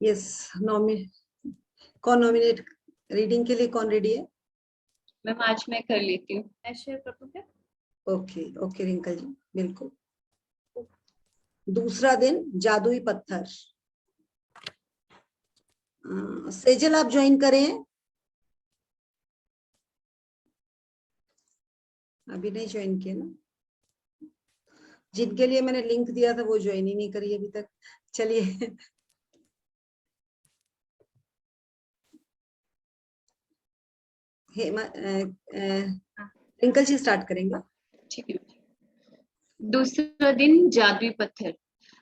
Yes, कौन nominate reading के लिए, कौन रेडी है? मैम आज मैं कर लेती हूँ। मैं शेयर कर दूं क्या? ओके ओके रिंकल जी, बिल्कुल। दूसरा दिन जादुई पत्थर। सेजल आप ज्वाइन करें, अभी नहीं ज्वाइन किया ना? जिनके लिए मैंने लिंक दिया था वो ज्वाइन ही नहीं करी अभी तक। चलिए हेमा, रिंकल जी स्टार्ट करेंगे। ठीक है। दूसरा दिन जादुई पत्थर।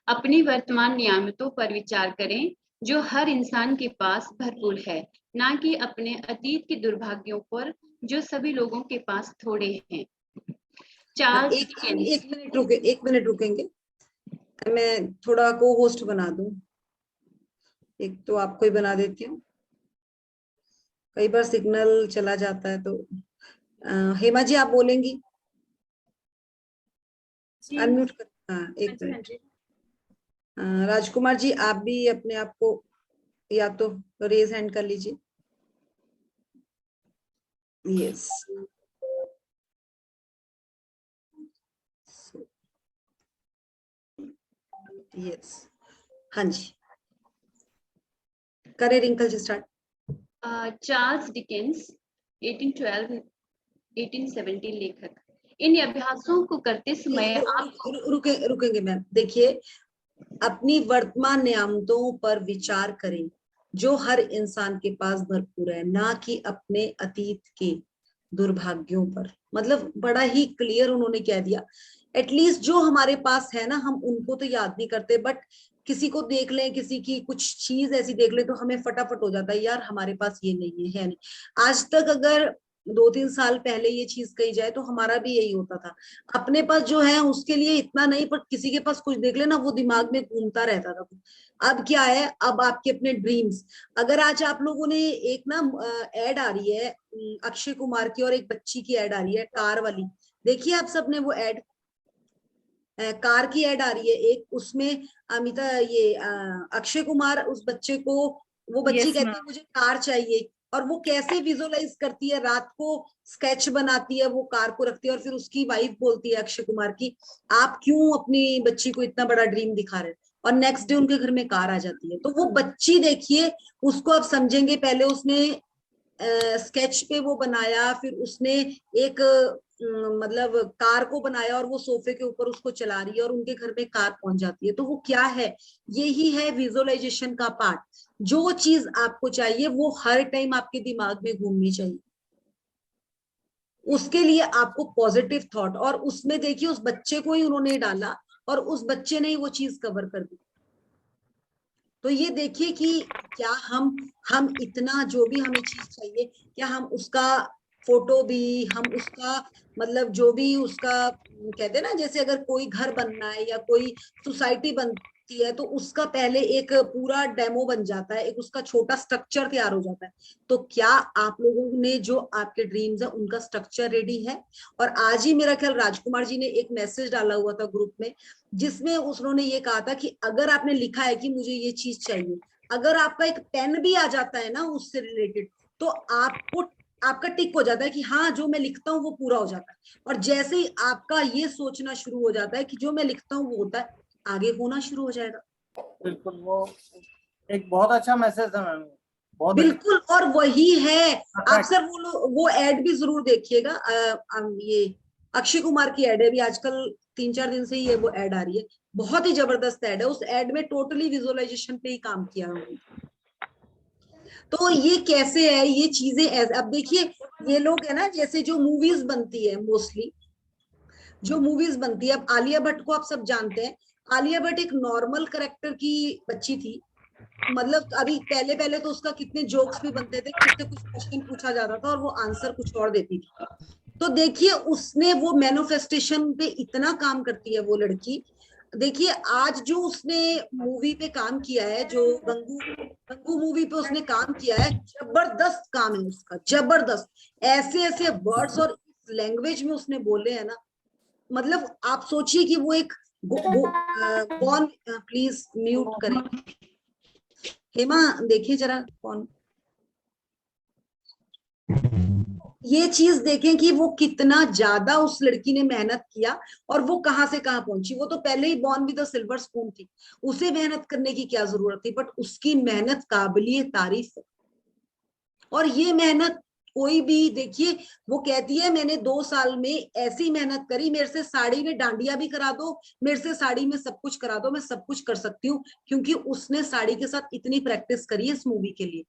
अपनी वर्तमान नियामतों पर विचार करें जो हर इंसान के पास भरपूर है, ना कि अपने अतीत के दुर्भाग्यों पर जो सभी लोगों के पास थोड़े हैं। Charles Dickens. एक मिनट रुकेंगे, मैं थोड़ा को होस्ट बना दूं। एक तो आपको ही बना देती हूँ, कई बार सिग्नल चला जाता है तो। हेमा जी आप बोलेंगी? अनम्यूट कर। हाँ एक मिनट। राजकुमार जी आप भी अपने आप को या तो रेज हैंड कर लीजिए। यस, यस, हाँ जी करें रिंकल जी स्टार्ट। चार्ल्स डिकेंस 1812 1870 लेखक। इन अभ्यासों को करते समय आप रुकेंगे मैम। देखिए, अपनी वर्तमान नियामतों पर विचार करें जो हर इंसान के पास भरपूर है, ना कि अपने अतीत के दुर्भाग्यों पर। मतलब बड़ा ही क्लियर उन्होंने कह दिया। एटलीस्ट जो हमारे पास है ना, हम उनको तो याद नहीं करते, बट किसी को देख लें, किसी की कुछ चीज ऐसी देख ले तो हमें फटाफट हो जाता है यार हमारे पास ये नहीं है नहीं। आज तक अगर 2-3 साल पहले ये चीज कही जाए तो हमारा भी यही होता था। अपने पास जो है उसके लिए इतना नहीं, पर किसी के पास कुछ देख लेना वो दिमाग में घूमता रहता था। अब क्या है, अब आपके अपने ड्रीम्स। अगर आज आप लोगों ने एक ना एड आ रही है अक्षय कुमार की और एक बच्ची की एड आ रही है कार वाली, देखिए आप सबने वो एड, कार की एड आ रही है एक, उसमें ये अक्षय कुमार उस बच्चे को, वो बच्ची कहती है मुझे कार चाहिए, और वो कैसे विजुअलाइज करती है, रात को स्केच बनाती है, वो कार को रखती है, और फिर उसकी वाइफ बोलती है अक्षय कुमार की आप क्यों अपनी बच्ची को इतना बड़ा ड्रीम दिखा रहे हैं, और नेक्स्ट डे उनके घर में कार आ जाती है। तो वो बच्ची देखिए, उसको आप समझेंगे, पहले उसने स्केच पे वो बनाया, फिर उसने एक मतलब कार को बनाया और वो सोफे के ऊपर उसको चला रही है और उनके घर में कार पहुंच जाती है। तो वो क्या है, यही है विजुअलाइजेशन का पार्ट। जो चीज आपको चाहिए वो हर टाइम आपके दिमाग में घूमनी चाहिए, उसके लिए आपको पॉजिटिव थॉट, और उसमें देखिए उस बच्चे को ही उन्होंने डाला और उस बच्चे ने ही वो चीज कवर कर दी। तो ये देखिए कि क्या हम इतना जो भी हमें चीज चाहिए, क्या हम उसका फोटो भी, हम उसका मतलब जो भी उसका कहते हैं ना, जैसे अगर कोई घर बनना है या कोई सोसाइटी बनती है तो उसका पहले एक पूरा डेमो बन जाता है, एक उसका छोटा स्ट्रक्चर तैयार हो जाता है। तो क्या आप लोगों ने जो आपके ड्रीम्स है उनका स्ट्रक्चर रेडी है? और आज ही मेरा ख्याल राजकुमार जी ने एक मैसेज डाला हुआ था ग्रुप में, जिसमें उन्होंने ये कहा था कि अगर आपने लिखा है कि मुझे ये चीज चाहिए, अगर आपका एक पेन भी आ जाता है ना उससे रिलेटेड, तो आपको आपका टिक हो जाता है कि हाँ जो मैं लिखता हूँ वो पूरा हो जाता है। और जैसे ही आपका ये सोचना शुरू हो जाता है कि जो मैं लिखता हूँ वो होता है, आगे होना शुरू हो जाएगा। बिल्कुल, वो एक बहुत अच्छा मैसेज है मैम, बहुत बिल्कुल, और वही है। आप सर वो एड भी जरूर देखिएगा, ये अक्षय कुमार की एड है, भी आजकल 3-4 दिन से ही ये वो एड आ रही है, बहुत ही जबरदस्त एड है। उस एड में टोटली विजुअलाइजेशन पे ही काम किया है। तो ये कैसे है, ये चीजें अब देखिए, ये लोग है ना, जैसे जो मूवीज बनती है, मोस्टली जो मूवीज बनती है, अब आलिया भट्ट को आप सब जानते हैं। आलिया भट्ट एक नॉर्मल करेक्टर की बच्ची थी, मतलब अभी पहले पहले तो उसका कितने जोक्स भी बनते थे कि उससे कुछ क्वेश्चन पूछा जाता था और वो आंसर कुछ और देती थी। तो देखिए उसने वो मैनिफेस्टेशन पे इतना काम करती है वो लड़की। देखिए आज जो उसने मूवी पे काम किया है, जो गंगू गंगू मूवी पे उसने काम किया है, जबरदस्त काम है उसका, जबरदस्त। ऐसे ऐसे वर्ड्स और लैंग्वेज में उसने बोले हैं ना, मतलब आप सोचिए कि वो एक प्लीज म्यूट करें हेमा देखिए जरा कौन, ये चीज देखें कि वो कितना ज्यादा उस लड़की ने मेहनत किया और वो कहां से कहां पहुंची। वो तो पहले ही born with the silver spoon थी, उसे मेहनत करने की क्या जरूरत थी, बट उसकी मेहनत काबिलिए तारीफ है। और ये मेहनत कोई भी, देखिए वो कहती है मैंने 2 साल में ऐसी मेहनत करी, मेरे से साड़ी में डांडिया भी करा दो, मेरे से साड़ी में सब कुछ करा दो, मैं सब कुछ कर सकती हूँ, क्योंकि उसने साड़ी के साथ इतनी प्रैक्टिस करी है इस मूवी के लिए।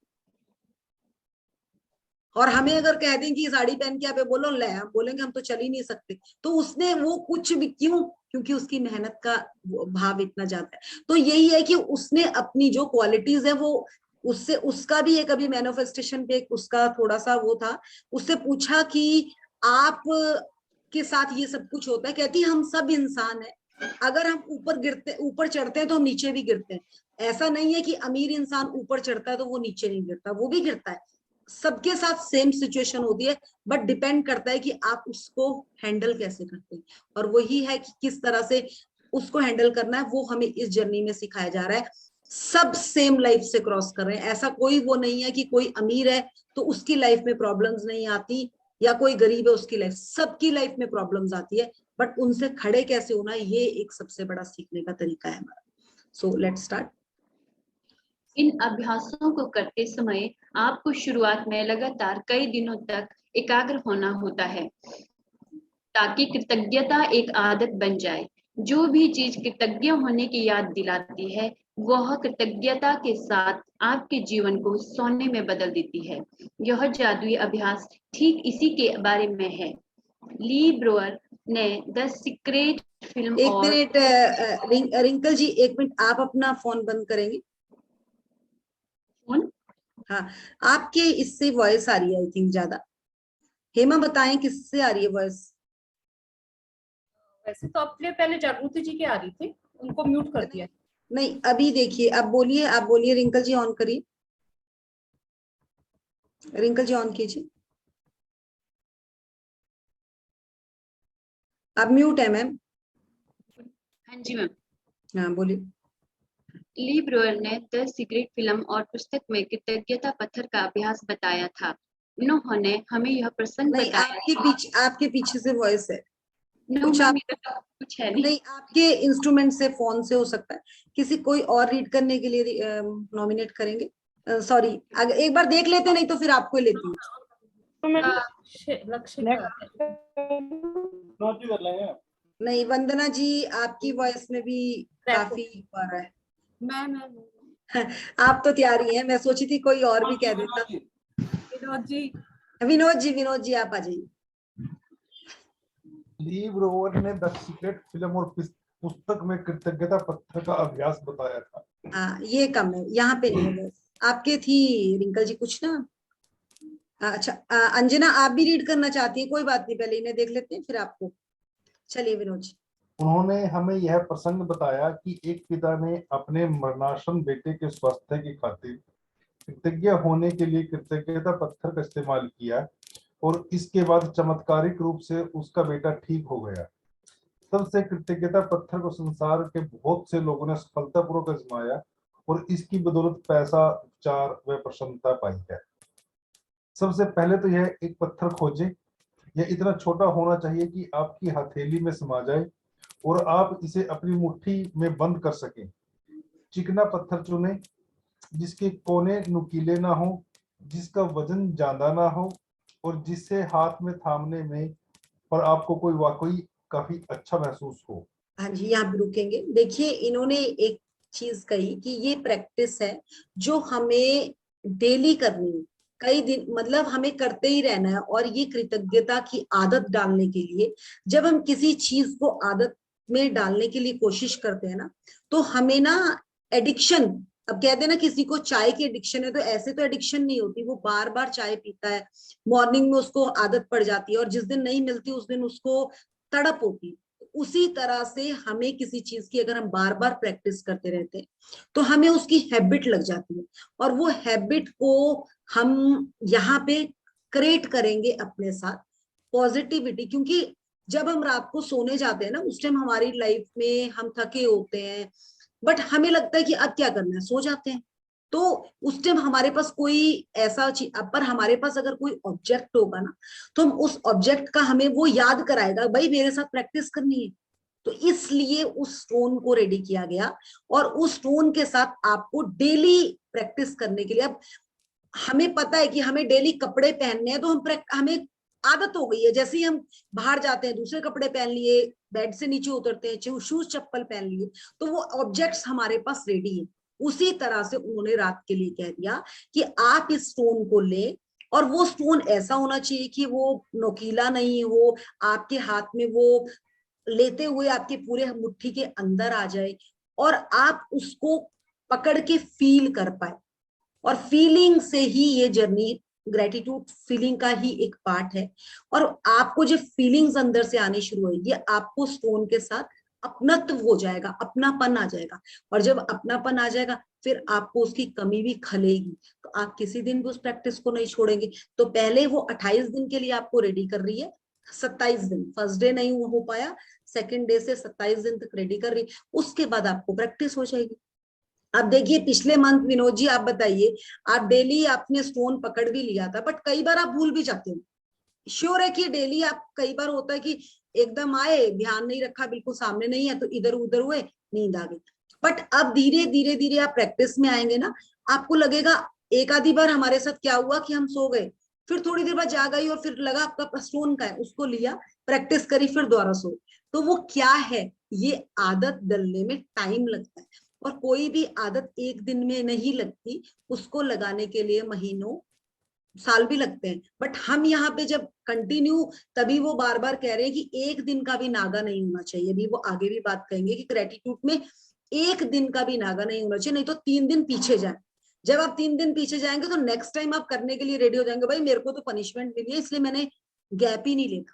और हमें अगर कह दें कि साड़ी पहन के आप बोलो ले, हम बोलेंगे हम तो चल ही नहीं सकते। तो उसने वो कुछ भी क्यों, क्योंकि उसकी मेहनत का भाव इतना ज्यादा है। तो यही है कि उसने अपनी जो क्वालिटीज है वो, उससे उसका भी एक अभी मैनिफेस्टेशन पे एक उसका थोड़ा सा वो था, उससे पूछा कि आप के साथ ये सब कुछ होता है, कहती हम सब इंसान है, अगर हम ऊपर गिरते ऊपर चढ़ते हैं तो हम नीचे भी गिरते हैं। ऐसा नहीं है कि अमीर इंसान ऊपर चढ़ता है तो वो नीचे नहीं गिरता, वो भी गिरता है, सबके साथ सेम सिचुएशन होती है, बट डिपेंड करता है कि आप उसको हैंडल कैसे करते हैं। और वही है कि किस तरह से उसको हैंडल करना है, वो हमें इस जर्नी में सिखाया जा रहा है। सब सेम लाइफ से क्रॉस कर रहे हैं, ऐसा कोई वो नहीं है कि कोई अमीर है तो उसकी लाइफ में प्रॉब्लम्स नहीं आती, या कोई गरीब है उसकी लाइफ, सबकी लाइफ में प्रॉब्लम्स आती है, बट उनसे खड़े कैसे होना, ये एक सबसे बड़ा सीखने का तरीका है हमारा। So let's start. इन अभ्यासों को करते समय आपको शुरुआत में लगातार कई दिनों तक एकाग्र होना होता है, ताकि कृतज्ञता एक आदत बन जाए। जो भी चीज कृतज्ञ होने की याद दिलाती है, वह कृतज्ञता के साथ आपके जीवन को सोने में बदल देती है। यह जादुई अभ्यास ठीक इसी के बारे में है। ली ब्रोअर ने द सीक्रेट फिल्म एक और मिनट रिंकल जी, एक मिनट, आप अपना फोन बंद करेंगे। हाँ, आपके इससे वॉइस आ रही है आई थिंक ज्यादा। हेमा बताएं किससे आ रही है वॉइस? वैसे तो अपने पहले जागृति जी की आ रही थी, उनको म्यूट कर दिया। नहीं अभी देखिए, आप बोलिए, आप बोलिए रिंकल जी, ऑन करिए, रिंकल जी ऑन कीजिए। आप म्यूट है मैम। हाँ जी मैम। हाँ बोलिए। ली ब्रोअर ने द सीक्रेट फिल्म और पुस्तक में कृतज्ञता पत्थर का अभ्यास बताया था। उन्होंने हमें यह प्रसंग नहीं, बताया। आपके पीछे से वॉइस है नो कुछ। मैम, आप इधर कुछ है नहीं। नहीं, आपके इंस्ट्रूमेंट से, फोन से हो सकता है। किसी कोई और रीड करने के लिए नॉमिनेट करेंगे? सॉरी, अगर एक बार देख लेते, नहीं तो फिर आपको ही लेती हूँ। तो मैं लक्ष्य कर लेंगे। नहीं वंदना जी, आपकी वॉइस में भी काफी आ रहा है। मैं आप तो तैयारी हैं, मैं सोची थी कोई और भी कह देता। विनोद जी, विनोद जी आप आ जाइए। ली ब्रोवर ने द सीक्रेट फिल्म और पुस्तक में कृतज्ञता पत्थर का अभ्यास बताया था। हाँ ये कम है, यहाँ पे नहीं है बस। आपके थी रिंकल जी कुछ ना। अच्छा, अंजना आप भी रीड करना चाहती हैं? कोई बात नहीं, पहले इन्हें देख लेते हैं फिर आपको। चलिए विनोद जी। उन्होंने हमें यह प्रसंग बताया कि एक पिता ने अपने मरणासन बेटे के स्वास्थ्य की खातिर कृतज्ञ होने के लिए कृतज्ञता पत्थर का इस्तेमाल किया और इसके बाद चमत्कारिक रूप से उसका बेटा ठीक हो गया। तब से कृतज्ञता पत्थर को संसार के बहुत से लोगों ने सफलतापूर्वक आजमाया और इसकी बदौलत पैसा, उपचार व प्रसन्नता पाई है। सबसे पहले तो यह एक पत्थर खोजें। यह इतना छोटा होना चाहिए कि आपकी हथेली में समा जाए और आप इसे अपनी मुट्ठी में बंद कर सकें। चिकना पत्थर चुनें जिसके कोने नुकीले ना हो, जिसका वजन ज्यादा ना हो और जिससे हाथ में थामने में पर आपको कोई वाकई काफी अच्छा महसूस हो। हाँ जी, यहाँ पे रुकेंगे। देखिए इन्होंने एक चीज कही कि ये प्रैक्टिस है जो हमें डेली करनी है, कई दिन, मतलब हमें करते ही रहना है। और ये कृतज्ञता की आदत डालने के लिए, जब हम किसी चीज को आदत में डालने के लिए कोशिश करते हैं ना, तो हमें ना एडिक्शन, अब कहते हैं ना किसी को चाय की एडिक्शन है, तो ऐसे तो एडिक्शन नहीं होती, वो बार बार चाय पीता है, मॉर्निंग में उसको आदत पड़ जाती है, और जिस दिन नहीं मिलती उस दिन उसको तड़प होती है। उसी तरह से हमें किसी चीज की अगर हम बार बार प्रैक्टिस करते रहते हैं तो हमें उसकी हैबिट लग जाती है, और वो हैबिट को हम यहाँ पे क्रिएट करेंगे अपने साथ, पॉजिटिविटी। क्योंकि जब हम रात को सोने जाते हैं ना, उस टाइम हमारी लाइफ में हम थके होते हैं, बट हमें लगता है कि अब क्या करना है, सो जाते हैं। तो उस टाइम हमारे पास कोई ऐसा चीज, पर हमारे पास अगर कोई ऑब्जेक्ट होगा ना, तो हम उस ऑब्जेक्ट का हमें वो याद कराएगा, भाई मेरे साथ प्रैक्टिस करनी है। तो इसलिए उस स्टोन को रेडी किया गया, और उस स्टोन के साथ आपको डेली प्रैक्टिस करने के लिए, अब हमें पता है कि हमें डेली कपड़े पहनने हैं, तो हमें आदत हो गई है, जैसे ही हम बाहर जाते हैं दूसरे कपड़े पहन लिए, बेड से नीचे उतरते हैं शूज चप्पल पहन लिए, तो वो ऑब्जेक्ट्स हमारे पास रेडी है। उसी तरह से उन्होंने रात के लिए कह दिया कि आप इस स्टोन को ले, और वो स्टोन ऐसा होना चाहिए कि वो नोकीला नहीं हो, आपके हाथ में वो लेते हुए आपके पूरे मुट्ठी के अंदर आ जाए, और आप उसको पकड़ के फील कर पाए। और फीलिंग से ही ये जर्नी, ग्रेटिट्यूड फीलिंग का ही एक पार्ट है। और आपको जब फीलिंग्स अंदर से आनी शुरू होगी, आपको स्टोन के साथ अपनत्व हो जाएगा, अपनापन आ जाएगा। और जब अपनापन आ जाएगा, फिर आपको उसकी कमी भी खलेगी, तो आप किसी दिन भी उस प्रैक्टिस को नहीं छोड़ेंगे। तो पहले वो 28 दिन के लिए आपको रेडी कर रही है, 27 दिन, फर्स्ट डे नहीं हो पाया, सेकेंड डे से 27 दिन तक रेडी कर रही, उसके बाद आपको प्रैक्टिस हो जाएगी। अब देखिए पिछले मंथ विनोद जी आप बताइए, आप डेली आपने स्टोन पकड़ भी लिया था, बट कई बार आप भूल भी जाते हो। श्योर है कि डेली आप, कई बार होता है कि एकदम आए, ध्यान नहीं रखा, बिल्कुल सामने नहीं है, तो इधर उधर हुए, नींद आ गई। बट अब धीरे धीरे धीरे आप प्रैक्टिस में आएंगे ना, आपको लगेगा, एक आधी बार हमारे साथ क्या हुआ कि हम सो गए, फिर थोड़ी देर बाद जाग गई, और फिर लगा आपका स्टोन का है, उसको लिया, प्रैक्टिस करी, फिर दोबारा सो। तो वो क्या है, ये आदत डलने में टाइम लगता है, और कोई भी आदत एक दिन में नहीं लगती, उसको लगाने के लिए महीनों साल भी लगते हैं। बट हम यहाँ पे जब कंटिन्यू, तभी वो बार बार कह रहे हैं कि एक दिन का भी नागा नहीं होना चाहिए। भी वो आगे भी बात कहेंगे कि ग्रेटिट्यूड में एक दिन का भी नागा नहीं होना चाहिए, नहीं तो 3 दिन पीछे जाए। जब आप 3 दिन पीछे जाएंगे, तो नेक्स्ट टाइम आप करने के लिए रेडी हो जाएंगे, भाई मेरे को तो पनिशमेंट मिली है, इसलिए मैंने गैप ही नहीं लेना।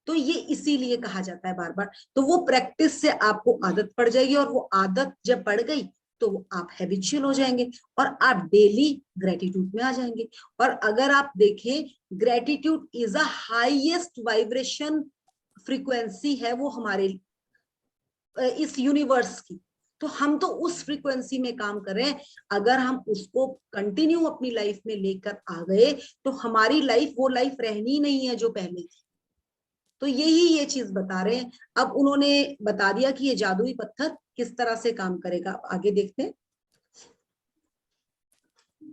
तो ये इसीलिए कहा जाता है बार बार। तो वो प्रैक्टिस से आपको आदत पड़ जाएगी, और वो आदत जब पड़ गई, तो आप हैबिचुअल हो जाएंगे, और आप डेली ग्रेटिट्यूड में आ जाएंगे। और अगर आप देखें, gratitude is a highest vibration frequency है वो हमारे इस यूनिवर्स की। तो हम तो उस फ्रीक्वेंसी में काम कर रहे हैं। अगर हम उसको कंटिन्यू अपनी लाइफ में लेकर आ गए, तो हमारी लाइफ वो लाइफ रहनी नहीं है जो पहले थी। तो यही ये चीज बता रहे हैं। अब उन्होंने बता दिया कि ये जादुई पत्थर किस तरह से काम करेगा। आगे देखते हैं।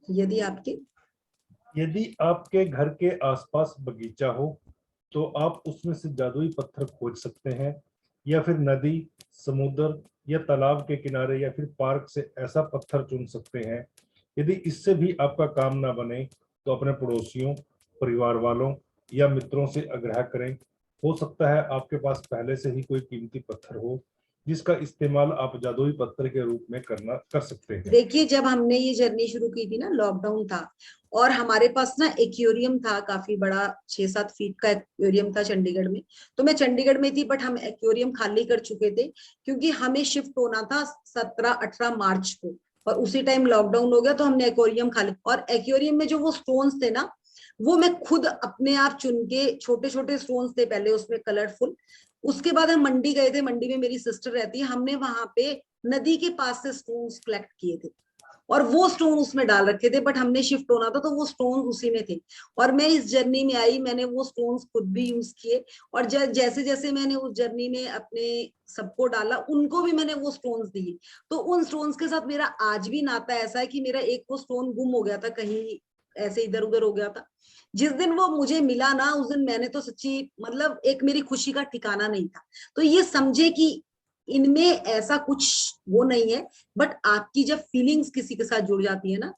यदि आपके घर के आसपास बगीचा हो, तो आप उसमें से जादुई पत्थर खोज सकते हैं, या फिर नदी, समुद्र या तालाब के किनारे या फिर पार्क से ऐसा पत्थर चुन सकते हैं। यदि इससे भी आपका काम ना बने, तो अपने पड़ोसियों, परिवार वालों या मित्रों से आग्रह करें। हो सकता है आपके पास पहले से ही कोई कीमती पत्थर हो, जिसका इस्तेमाल आप जादुई पत्थर के रूप में कर सकते हैं। देखिए, जब हमने ये जर्नी शुरू की थी ना, लॉकडाउन था, और हमारे पास ना एक्वेरियम था, काफी बड़ा 6-7 फीट का एक्वेरियम था चंडीगढ़ में। तो मैं चंडीगढ़ में थी, बट हम एक्वेरियम खाली कर चुके थे, क्योंकि हमें शिफ्ट होना था 17-18 मार्च को, और उसी टाइम लॉकडाउन हो गया। तो हमने एक्वेरियम खाली, और एक्वेरियम में जो वो स्टोन्स थे ना, वो मैं खुद अपने आप चुन के, छोटे छोटे स्टोन्स थे पहले उसमें कलरफुल। उसके बाद हम मंडी गए थे, मंडी में मेरी सिस्टर रहती है, हमने वहां पे नदी के पास से स्टोन्स कलेक्ट किए थे, और वो स्टोन उसमें डाल रखे थे। बट हमने शिफ्ट होना था, तो वो स्टोन उसी में थे। और मैं इस जर्नी में आई, मैंने वो स्टोन्स खुद भी यूज किए, और जैसे जैसे मैंने उस जर्नी में अपने सबको डाला, उनको भी मैंने वो स्टोन्स दिए। तो उन स्टोन्स के साथ मेरा आज भी नाता ऐसा है कि मेरा एक वो स्टोन गुम हो गया था, कहीं ऐसे इधर उधर हो गया था। जिस दिन वो मुझे मिला ना, उस दिन मैंने तो सच्ची, मतलब एक मेरी खुशी का ठिकाना नहीं था। तो ये समझे कि इनमें ऐसा कुछ वो नहीं है, बट आपकी जब फीलिंग्स किसी के साथ जुड़ जाती है ना,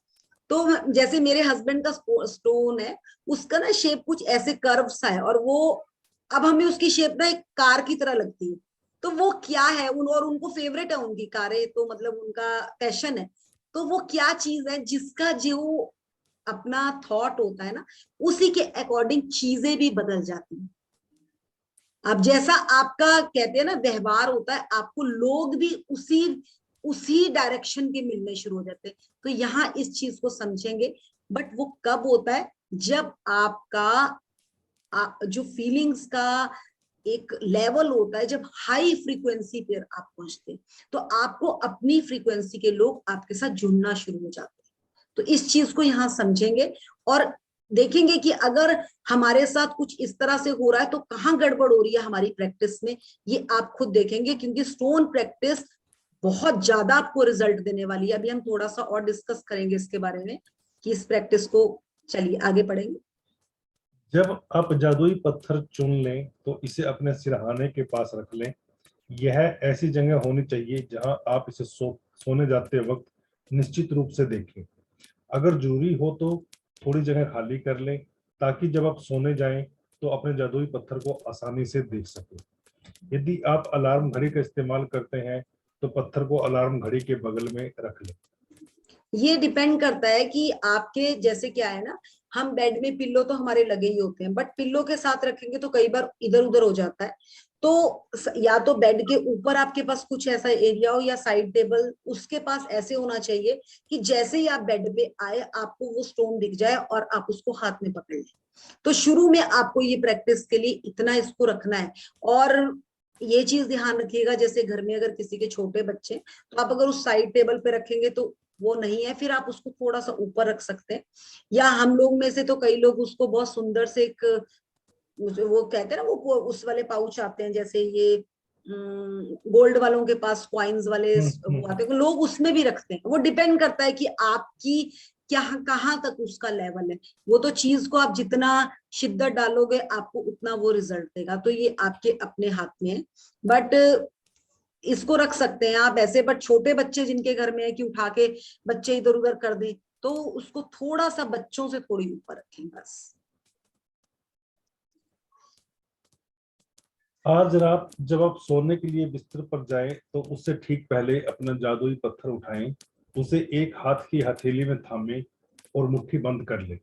तो जैसे मेरे हस्बैंड का स्टोन है, उसका ना शेप कुछ ऐसे कर्व सा है, और वो, अब हमें उसकी शेप ना एक कार की तरह लगती है। तो वो क्या है, और उनको फेवरेट है उनकी कारें, तो मतलब उनका पैशन है। तो वो क्या चीज है, जिसका जो अपना थॉट होता है ना, उसी के अकॉर्डिंग चीजें भी बदल जाती हैं। अब जैसा आपका कहते हैं ना व्यवहार होता है, आपको लोग भी उसी उसी डायरेक्शन के मिलने शुरू हो जाते हैं। तो यहाँ इस चीज को समझेंगे। बट वो कब होता है, जब आपका जो फीलिंग्स का एक लेवल होता है जब हाई फ्रीक्वेंसी पर आप पहुंचते हैं, तो आपको अपनी फ्रीक्वेंसी के लोग आपके साथ जुड़ना शुरू हो जाते हैं। तो इस चीज को यहाँ समझेंगे और देखेंगे कि अगर हमारे साथ कुछ इस तरह से हो रहा है तो कहाँ गड़बड़ हो रही है हमारी प्रैक्टिस में, ये आप खुद देखेंगे, क्योंकि स्टोन प्रैक्टिस बहुत ज्यादा आपको रिजल्ट देने वाली है। अभी हम थोड़ा सा और डिस्कस करेंगे इसके बारे में कि इस प्रैक्टिस को, चलिए आगे बढ़ेंगे। जब आप जादुई पत्थर चुन लें तो इसे अपने सिरहाने के पास रख लें। यह ऐसी जगह होनी चाहिए जहां आप इसे सोने जाते वक्त निश्चित रूप से देखें। अगर जरूरी हो तो थोड़ी जगह खाली कर लें ताकि जब आप सोने जाएं तो अपने जादुई पत्थर को आसानी से देख सकें। यदि आप अलार्म घड़ी का इस्तेमाल करते हैं तो पत्थर को अलार्म घड़ी के बगल में रख लें। ये डिपेंड करता है कि आपके, जैसे क्या है ना, हम बेड में पिल्लो तो हमारे लगे ही होते हैं, बट पिल्लो के साथ रखेंगे तो कई बार इधर उधर हो जाता है। तो या तो बेड के ऊपर आपके पास कुछ ऐसा एरिया हो या साइड टेबल उसके पास ऐसे होना चाहिए कि जैसे ही आप बेड पे आए आपको वो स्टोन दिख जाए और आप उसको हाथ में पकड़ लें। तो शुरू में आपको ये प्रैक्टिस के लिए इतना इसको रखना है। और ये चीज ध्यान रखिएगा, जैसे घर में अगर किसी के छोटे बच्चे, तो आप अगर उस साइड टेबल पे रखेंगे तो वो नहीं है, फिर आप उसको थोड़ा सा ऊपर रख सकते हैं। या हम लोग में से तो कई लोग उसको बहुत सुंदर से एक, वो कहते हैं ना, वो उस वाले पाउच आते हैं, जैसे ये गोल्ड वालों के पास कॉइन्स वाले वो आते हैं, लोग उसमें भी रखते हैं। वो डिपेंड करता है कि आपकी क्या कहाँ तक उसका लेवल है। वो तो चीज को आप जितना शिद्दत डालोगे आपको उतना वो रिजल्ट देगा, तो ये आपके अपने हाथ में है। बट इसको रख सकते हैं आप ऐसे, बट छोटे बच्चे जिनके घर में है कि उठा के बच्चे इधर उधर कर दें, तो उसको थोड़ा सा बच्चों से थोड़ी ऊपर रखें बस। आज रात जब आप सोने के लिए बिस्तर पर जाएं तो उससे ठीक पहले अपना जादुई पत्थर उठाएं, उसे एक हाथ की हथेली में थामें और मुट्ठी बंद कर लें।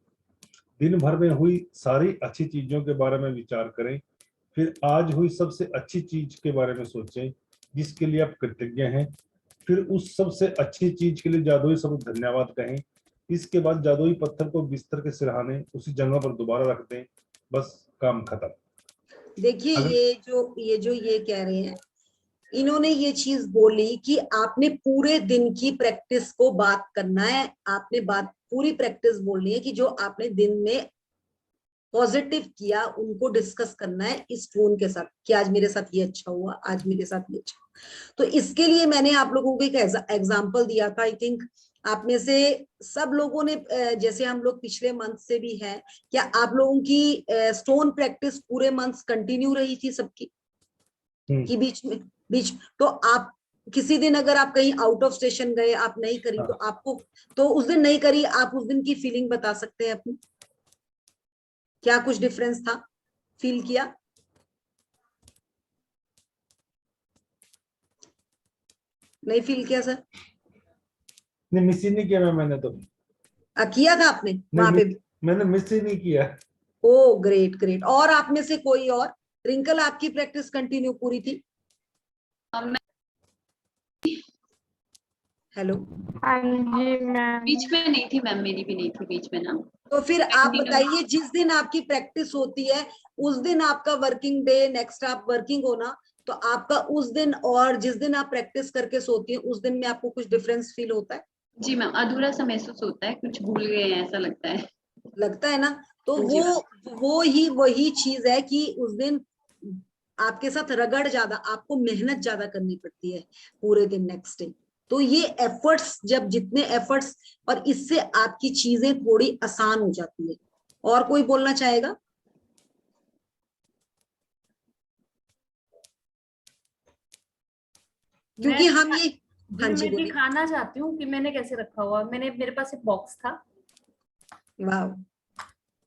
दिन भर में हुई सारी अच्छी चीजों के बारे में विचार करें, फिर आज हुई सबसे अच्छी चीज के बारे में सोचें जिसके लिए आप कृतज्ञ हैं। फिर उस सबसे अच्छी चीज के लिए जादुई शब्द धन्यवाद कहें। इसके बाद जादुई पत्थर को बिस्तर के सिरहाने उसी जगह पर दोबारा रख दें। बस काम खत्म। देखिए ये कह रहे हैं, इन्होंने ये चीज बोली कि आपने पूरे दिन की प्रैक्टिस को बात करना है, आपने बात पूरी प्रैक्टिस बोलनी है कि जो आपने दिन में पॉजिटिव किया उनको डिस्कस करना है इस टोन के साथ कि आज मेरे साथ ये अच्छा हुआ, आज मेरे साथ ये अच्छा हुआ। तो इसके लिए मैंने आप लोगों को एक एग्जांपल दिया था। आई थिंक आप में से सब लोगों ने, जैसे हम लोग पिछले मंथ से भी हैं, क्या आप लोगों की स्टोन प्रैक्टिस पूरे मंथ कंटिन्यू रही थी सबकी कि बीच तो आप किसी दिन अगर आप कहीं आउट ऑफ स्टेशन गए, आप नहीं करी तो आपको, तो उस दिन नहीं करी, आप उस दिन की फीलिंग बता सकते हैं अपनी, क्या कुछ डिफरेंस था, फील किया? नहीं फील किया सर? नहीं, मिस ही नहीं किया मैंने तो। किया था आपने वहां पे भी? मैंने मिस ही नहीं किया। ओ ग्रेट ग्रेट। और आप में से कोई और? रिंकल, आपकी प्रैक्टिस कंटिन्यू पूरी थी? हेलो, हाँ जी मैम। बीच में नहीं थी मैम, मेरी भी नहीं थी बीच में ना। तो फिर आप बताइए, जिस दिन आपकी प्रैक्टिस होती है उस दिन आपका वर्किंग डे, नेक्स्ट आप वर्किंग हो ना, तो आपका उस दिन और जिस दिन आप प्रैक्टिस करके सोती है उस दिन में आपको कुछ डिफरेंस फील होता है? जी मैम, अधूरा सा महसूस होता है, कुछ भूल गए हैं ऐसा लगता है। लगता है ना? तो जी वही चीज है कि उस दिन आपके साथ रगड़ ज्यादा, आपको मेहनत ज्यादा करनी पड़ती है पूरे दिन नेक्स्ट डे। तो ये एफर्ट्स, जब जितने एफर्ट्स, और इससे आपकी चीजें थोड़ी आसान हो जाती है। और कोई बोलना चाहेगा? क्योंकि हम ये, हाँ जी मैं बोलिए। दिखाना चाहती हूँ कि मैंने कैसे रखा हुआ। मेरे पास एक बॉक्स था, वाह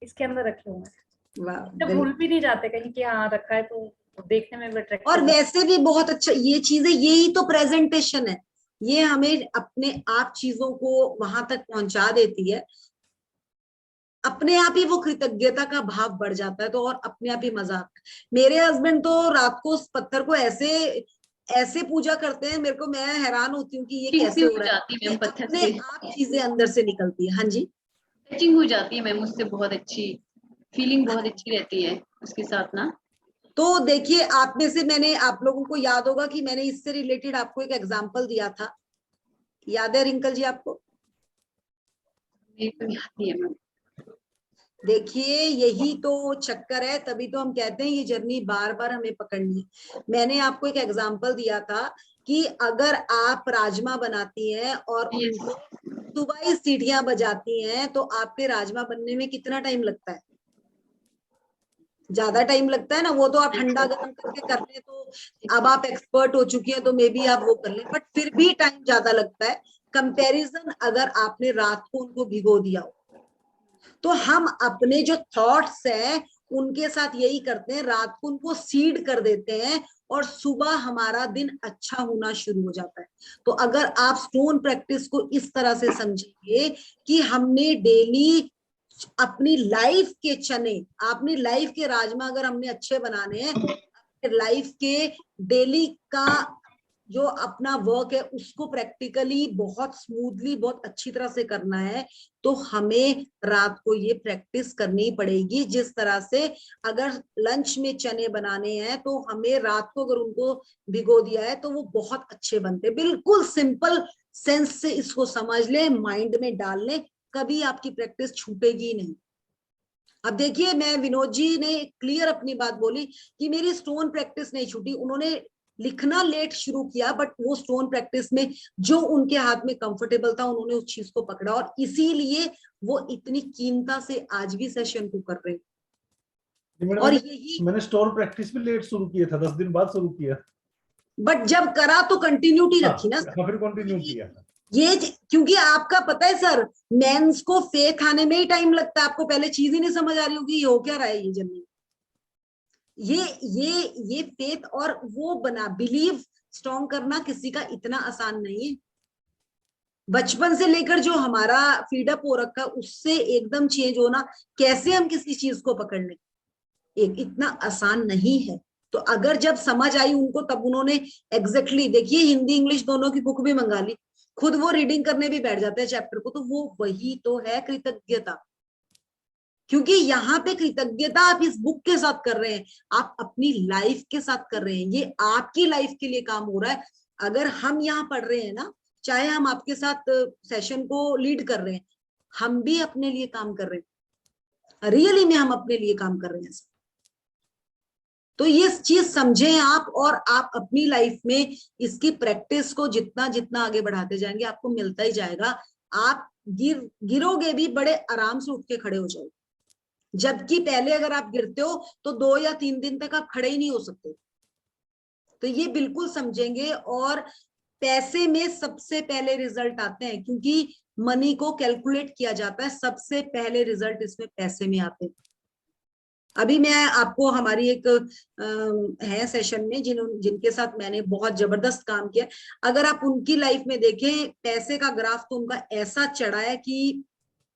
इसके अंदर रखे हुए हैं। वाह, तो भूल भी नहीं जाते कहीं कि हाँ रखा है, तो देखने में भी अट्रैक्टिव। और वैसे भी बहुत अच्छा, ये चीजें, यही तो प्रेजेंटेशन है, ये हमें अपने आप चीजों को वहां तक पहुंचा देती है। अपने आप ही वो कृतज्ञता का भाव बढ़ जाता है, तो और अपने आप ही मजा आता है। मेरे हस्बैंड तो रात को उस पत्थर को ऐसे ऐसे पूजा करते हैं, मेरे को, मैं हैरान होती हूँ कि ये कैसे हो रहा है। अपने आप चीजें अंदर से निकलती है। हाँ जी, टचिंग हो जाती है मैम उससे, बहुत अच्छी फीलिंग, बहुत अच्छी रहती है उसके साथ ना। तो देखिए, आप में से मैंने, आप लोगों को याद होगा कि मैंने इससे रिलेटेड आपको एक एग्जांपल दिया था, याद है रिंकल जी आपको? मेरे को याद नहीं है मैम। देखिए, यही तो चक्कर है, तभी तो हम कहते हैं ये जर्नी बार बार हमें पकड़नी है। मैंने आपको एक एग्जांपल दिया था कि अगर आप राजमा बनाती हैं और Yes. उनको सुबह ही सीटियां बजाती हैं तो आपके राजमा बनने में कितना टाइम लगता है? ज्यादा टाइम लगता है ना। वो तो आप ठंडा गर्म करके कर ले, तो अब आप एक्सपर्ट हो चुकी हैं तो मे बी आप वो कर ले, बट फिर भी टाइम ज्यादा लगता है कंपैरिजन अगर आपने रात को उनको भिगो दिया हो। तो हम अपने जो थॉट्स हैं उनके साथ यही करते हैं, रात को उनको सीड कर देते हैं और सुबह हमारा दिन अच्छा होना शुरू हो जाता है। तो अगर आप स्टोन प्रैक्टिस को इस तरह से समझेंगे कि हमने डेली अपनी लाइफ के चने, अपनी लाइफ के राजमा अगर हमने अच्छे बनाने हैं, लाइफ के डेली का जो अपना वर्क है उसको प्रैक्टिकली बहुत स्मूथली, बहुत अच्छी तरह से करना है, तो हमें रात को ये प्रैक्टिस करनी पड़ेगी। जिस तरह से अगर लंच में चने बनाने हैं तो हमें रात को अगर उनको भिगो दिया है तो वो बहुत अच्छे बनते हैं। बिल्कुल सिंपल सेंस से इसको समझ लें, माइंड में डाल लें, कभी आपकी प्रैक्टिस छूटेगी नहीं। अब देखिए, मैं, विनोद जी ने क्लियर अपनी बात बोली कि मेरी स्टोन प्रैक्टिस नहीं छूटी। उन्होंने लिखना लेट शुरू किया, बट वो स्टोन प्रैक्टिस में जो उनके हाथ में कंफर्टेबल था उन्होंने उस चीज को पकड़ा, और इसीलिए वो इतनी कीमता से आज भी सेशन को कर रहे हैं। और यही, मैंने स्टोन प्रैक्टिस भी लेट शुरू किया था, 10 दिन बाद शुरू किया। बट जब करा तो कंटिन्यूटी रखी ना। फिर कंटिन्यू किया। ये क्योंकि आपका पता है सर, मेंस को फेथ आने में ही टाइम लगता है। आपको पहले चीज ही नहीं समझ आ रही होगी ये हो क्या रहा है ये जर्नी। ये फेथ और वो बना बिलीव स्ट्रॉन्ग करना किसी का इतना आसान नहीं है। बचपन से लेकर जो हमारा फीडअप हो रखा उससे एकदम चेंज होना, कैसे हम किसी चीज को पकड़ लें, एक इतना आसान नहीं है। तो अगर जब समझ आई उनको तब उन्होंने एग्जैक्टली देखिए हिंदी इंग्लिश दोनों की बुक भी मंगा ली, खुद वो रीडिंग करने भी बैठ जाते हैं चैप्टर को। तो वो वही तो है कृतज्ञता, क्योंकि यहाँ पे कृतज्ञता आप इस बुक के साथ कर रहे हैं, आप अपनी लाइफ के साथ कर रहे हैं, ये आपकी लाइफ के लिए काम हो रहा है। अगर हम यहाँ पढ़ रहे हैं ना, चाहे हम आपके साथ सेशन को लीड कर रहे हैं, हम भी अपने लिए काम कर रहे हैं, रियली में हम अपने लिए काम कर रहे हैं। तो ये चीज समझें आप, और आप अपनी लाइफ में इसकी प्रैक्टिस को जितना जितना आगे बढ़ाते जाएंगे आपको मिलता ही जाएगा। आप गिरोगे भी बड़े आराम से उठ के खड़े हो जाओगे, जबकि पहले अगर आप गिरते हो तो 2 या 3 दिन तक आप खड़े ही नहीं हो सकते। तो ये बिल्कुल समझेंगे। और पैसे में सबसे पहले रिजल्ट आते हैं, क्योंकि मनी को कैलकुलेट किया जाता है, सबसे पहले रिजल्ट इसमें पैसे में आते हैं। अभी मैं आपको हमारी एक है सेशन में जिनके साथ मैंने बहुत जबरदस्त काम किया, अगर आप उनकी लाइफ में देखें पैसे का ग्राफ तो उनका ऐसा चढ़ा है कि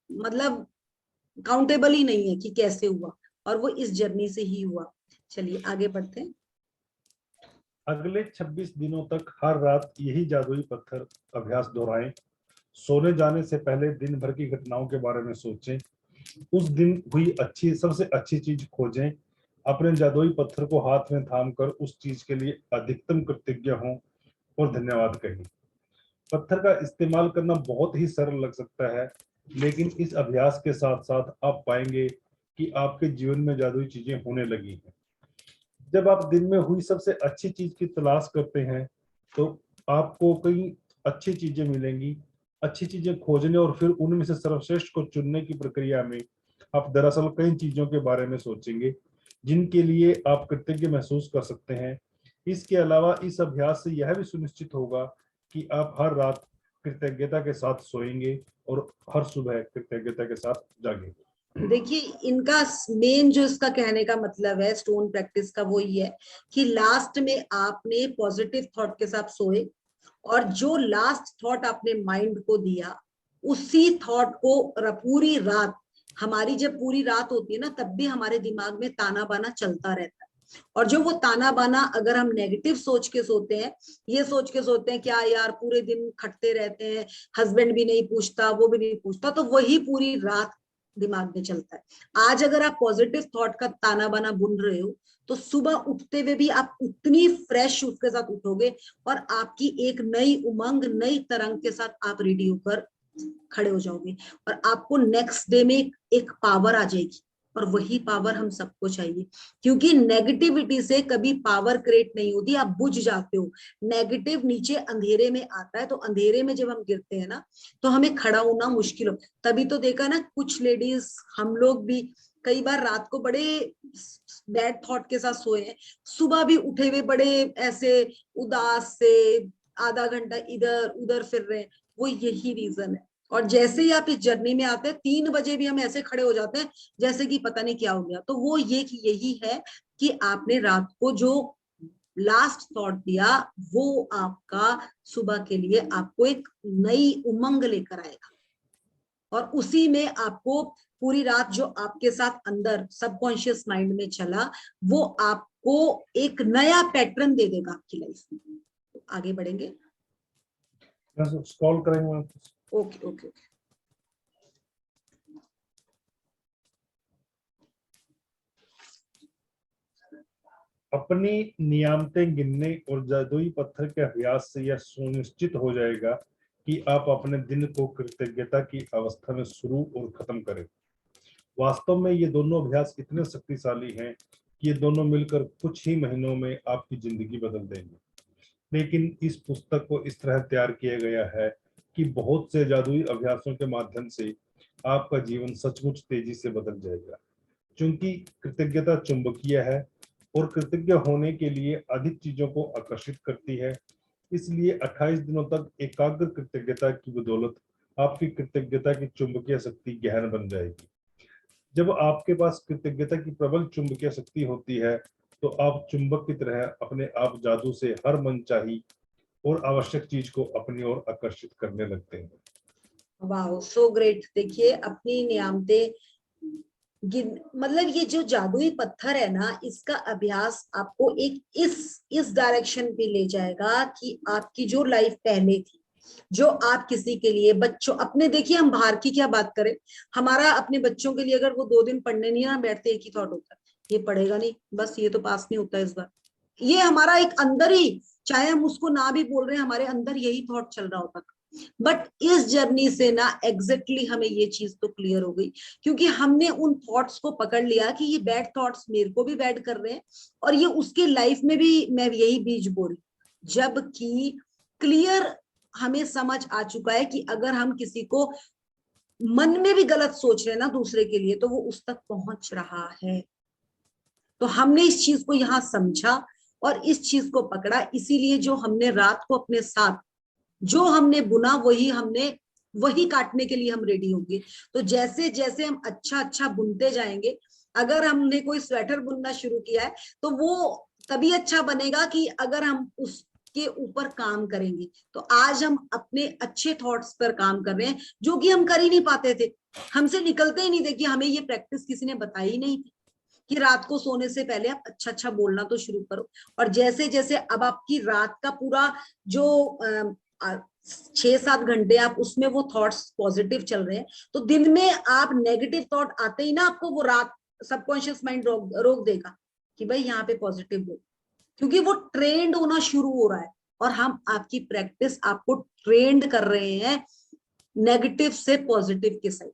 मतलब काउंटेबल ही नहीं है कि कैसे हुआ, और वो इस जर्नी से ही हुआ। चलिए आगे बढ़ते हैं। अगले 26 दिनों तक हर रात यही जादुई पत्थर अभ्यास दोहराएं। सोने जाने से पहले दिन भर की घटनाओं के बारे में सोचें, उस दिन हुई सबसे अच्छी चीज खोजें, अपने जादुई पत्थर को हाथ में थामकर उस चीज के लिए अधिकतम कृतज्ञ हों और धन्यवाद कहें। पत्थर का इस्तेमाल करना बहुत ही सरल लग सकता है, लेकिन इस अभ्यास के साथ साथ आप पाएंगे कि आपके जीवन में जादुई चीजें होने लगी हैं। जब आप दिन में हुई सबसे अच्छी चीज की तलाश करते हैं तो आपको कई अच्छी चीजें मिलेंगी। अच्छी चीजें खोजने और फिर उनमें से सर्वश्रेष्ठ को चुनने की प्रक्रिया में आप दरअसल कई चीजों के बारे में सोचेंगे जिनके लिए आप कृतज्ञ महसूस कर सकते हैं। इसके अलावा इस अभ्यास से यह भी सुनिश्चित होगा कि आप हर रात कृतज्ञता के साथ सोएंगे और हर सुबह कृतज्ञता के साथ जागेंगे। देखिए, इनका मेन जो इसका कहने का मतलब है स्टोन प्रैक्टिस का वो ये है कि लास्ट में आपने पॉजिटिव थॉट के साथ सोए, और जो लास्ट थॉट आपने माइंड को दिया उसी थॉट को पूरी रात, हमारी जब पूरी रात होती है ना तब भी हमारे दिमाग में ताना बाना चलता रहता है। और जो वो ताना बाना अगर हम नेगेटिव सोच के सोते हैं, ये सोच के सोते हैं क्या यार पूरे दिन खटते रहते हैं, हस्बैंड भी नहीं पूछता, वो भी नहीं पूछता, तो वही पूरी रात दिमाग में चलता है। आज अगर आप पॉजिटिव थॉट का ताना बाना बुन रहे हो तो सुबह उठते हुए भी आप उतनी फ्रेश उसके साथ उठोगे और आपकी एक नई उमंग, नई तरंग के साथ आप रेडी होकर खड़े हो जाओगे और आपको नेक्स्ट डे में एक पावर आ जाएगी। और वही पावर हम सबको चाहिए, क्योंकि नेगेटिविटी से कभी पावर क्रिएट नहीं होती, आप बुझ जाते हो। नेगेटिव नीचे अंधेरे में आता है, तो अंधेरे में जब हम गिरते हैं ना तो हमें खड़ा होना मुश्किल हो। तभी तो देखा ना, कुछ लेडीज, हम लोग भी कई बार रात को बड़े बैड थॉट के साथ सोए हैं, सुबह भी उठे हुए बड़े ऐसे उदास से, आधा घंटा इधर उधर फिर रहे हैं। वो यही रीजन है। और जैसे ही आप इस जर्नी में आते हैं 3 बजे भी हम ऐसे खड़े हो जाते हैं जैसे कि पता नहीं क्या हो गया। तो वो यही है कि आपने रात को जो लास्ट थॉट दिया वो आपका सुबह के लिए आपको एक नई उमंग लेकर आएगा और उसी में आपको पूरी रात जो आपके साथ अंदर सबकॉन्शियस माइंड में चला वो आपको एक नया पैटर्न दे देगा आपकी लाइफ में। आगे बढ़ेंगे, स्क्रॉल करेंगे। Okay okay okay. अपनी नियामतें गिनने और जादुई पत्थर के अभ्यास से यह सुनिश्चित हो जाएगा कि आप अपने दिन को कृतज्ञता की अवस्था में शुरू और खत्म करें। वास्तव में ये दोनों अभ्यास इतने शक्तिशाली हैं कि ये दोनों मिलकर कुछ ही महीनों में आपकी जिंदगी बदल देंगे। लेकिन इस पुस्तक को इस तरह तैयार किया गया है कि बहुत से जादुई अभ्यासों के माध्यम से आपका जीवन सचमुच तेजी से बदल जाएगा। क्योंकि कृतज्ञता चुंबकीय है और कृतज्ञ होने के लिए अधिक चीजों को आकर्षित करती है, इसलिए 28 दिनों तक एकाग्र कृतज्ञता की बदौलत आपकी कृतज्ञता की चुंबकीय शक्ति गहन बन जाएगी। जब आपके पास कृतज्ञता की प्रबल चुंबकीय शक्ति होती है तो आप चुंबक की तरह अपने आप जादू से हर मनचाही और आवश्यक चीज को अपनी ओर आकर्षित करने लगते हैं। Wow, so great. देखिए, अपनी नियामतें मतलब ये जो जादुई पत्थर है ना, इसका अभ्यास आपको एक इस डायरेक्शन पे ले जाएगा कि आपकी जो लाइफ पहले थी, जो आप किसी के लिए बच्चों अपने, देखिए हम बाहर की क्या बात करें, हमारा अपने बच्चों के लिए अगर वो 2 दिन पढ़ने नहीं ना बैठते, एक ही थॉट होता है, ये पढ़ेगा नहीं, बस ये तो पास नहीं होता इस बार। ये हमारा एक अंदर ही, चाहे हम उसको ना भी बोल रहे हैं, हमारे अंदर यही थॉट चल रहा होता। बट इस जर्नी से ना एग्जैक्टली हमें ये चीज तो क्लियर हो गई, क्योंकि हमने उन थॉट्स को पकड़ लिया कि ये बैड थॉट्स मेरे को भी बैड कर रहे हैं और ये उसके लाइफ में भी मैं यही बीज बो रही। जबकि क्लियर हमें समझ आ चुका है कि अगर हम किसी को मन में भी गलत सोच रहे हैं ना दूसरे के लिए, तो वो उस तक पहुंच रहा है। तो हमने इस चीज को यहाँ समझा और इस चीज को पकड़ा, इसीलिए जो हमने रात को अपने साथ जो हमने बुना वही काटने के लिए हम रेडी होंगे। तो जैसे जैसे हम अच्छा बुनते जाएंगे, अगर हमने कोई स्वेटर बुनना शुरू किया है तो वो तभी अच्छा बनेगा कि अगर हम उसके ऊपर काम करेंगे। तो आज हम अपने अच्छे थॉट्स पर काम कर रहे हैं, जो कि हम कर ही नहीं पाते थे, हमसे निकलते ही नहीं थे, कि हमें ये प्रैक्टिस किसी ने बताई ही नहीं थी कि रात को सोने से पहले आप अच्छा बोलना तो शुरू करो। और जैसे जैसे अब आपकी रात का पूरा जो 6-7 घंटे आप उसमें वो थॉट्स पॉजिटिव चल रहे हैं, तो दिन में आप नेगेटिव थॉट आते ही ना, आपको वो रात सबकॉन्शियस माइंड रोक देगा कि भाई यहाँ पे पॉजिटिव बोल, क्योंकि वो ट्रेंड होना शुरू हो रहा है। और हम आपकी प्रैक्टिस आपको ट्रेंड कर रहे हैं नेगेटिव से पॉजिटिव के साइड।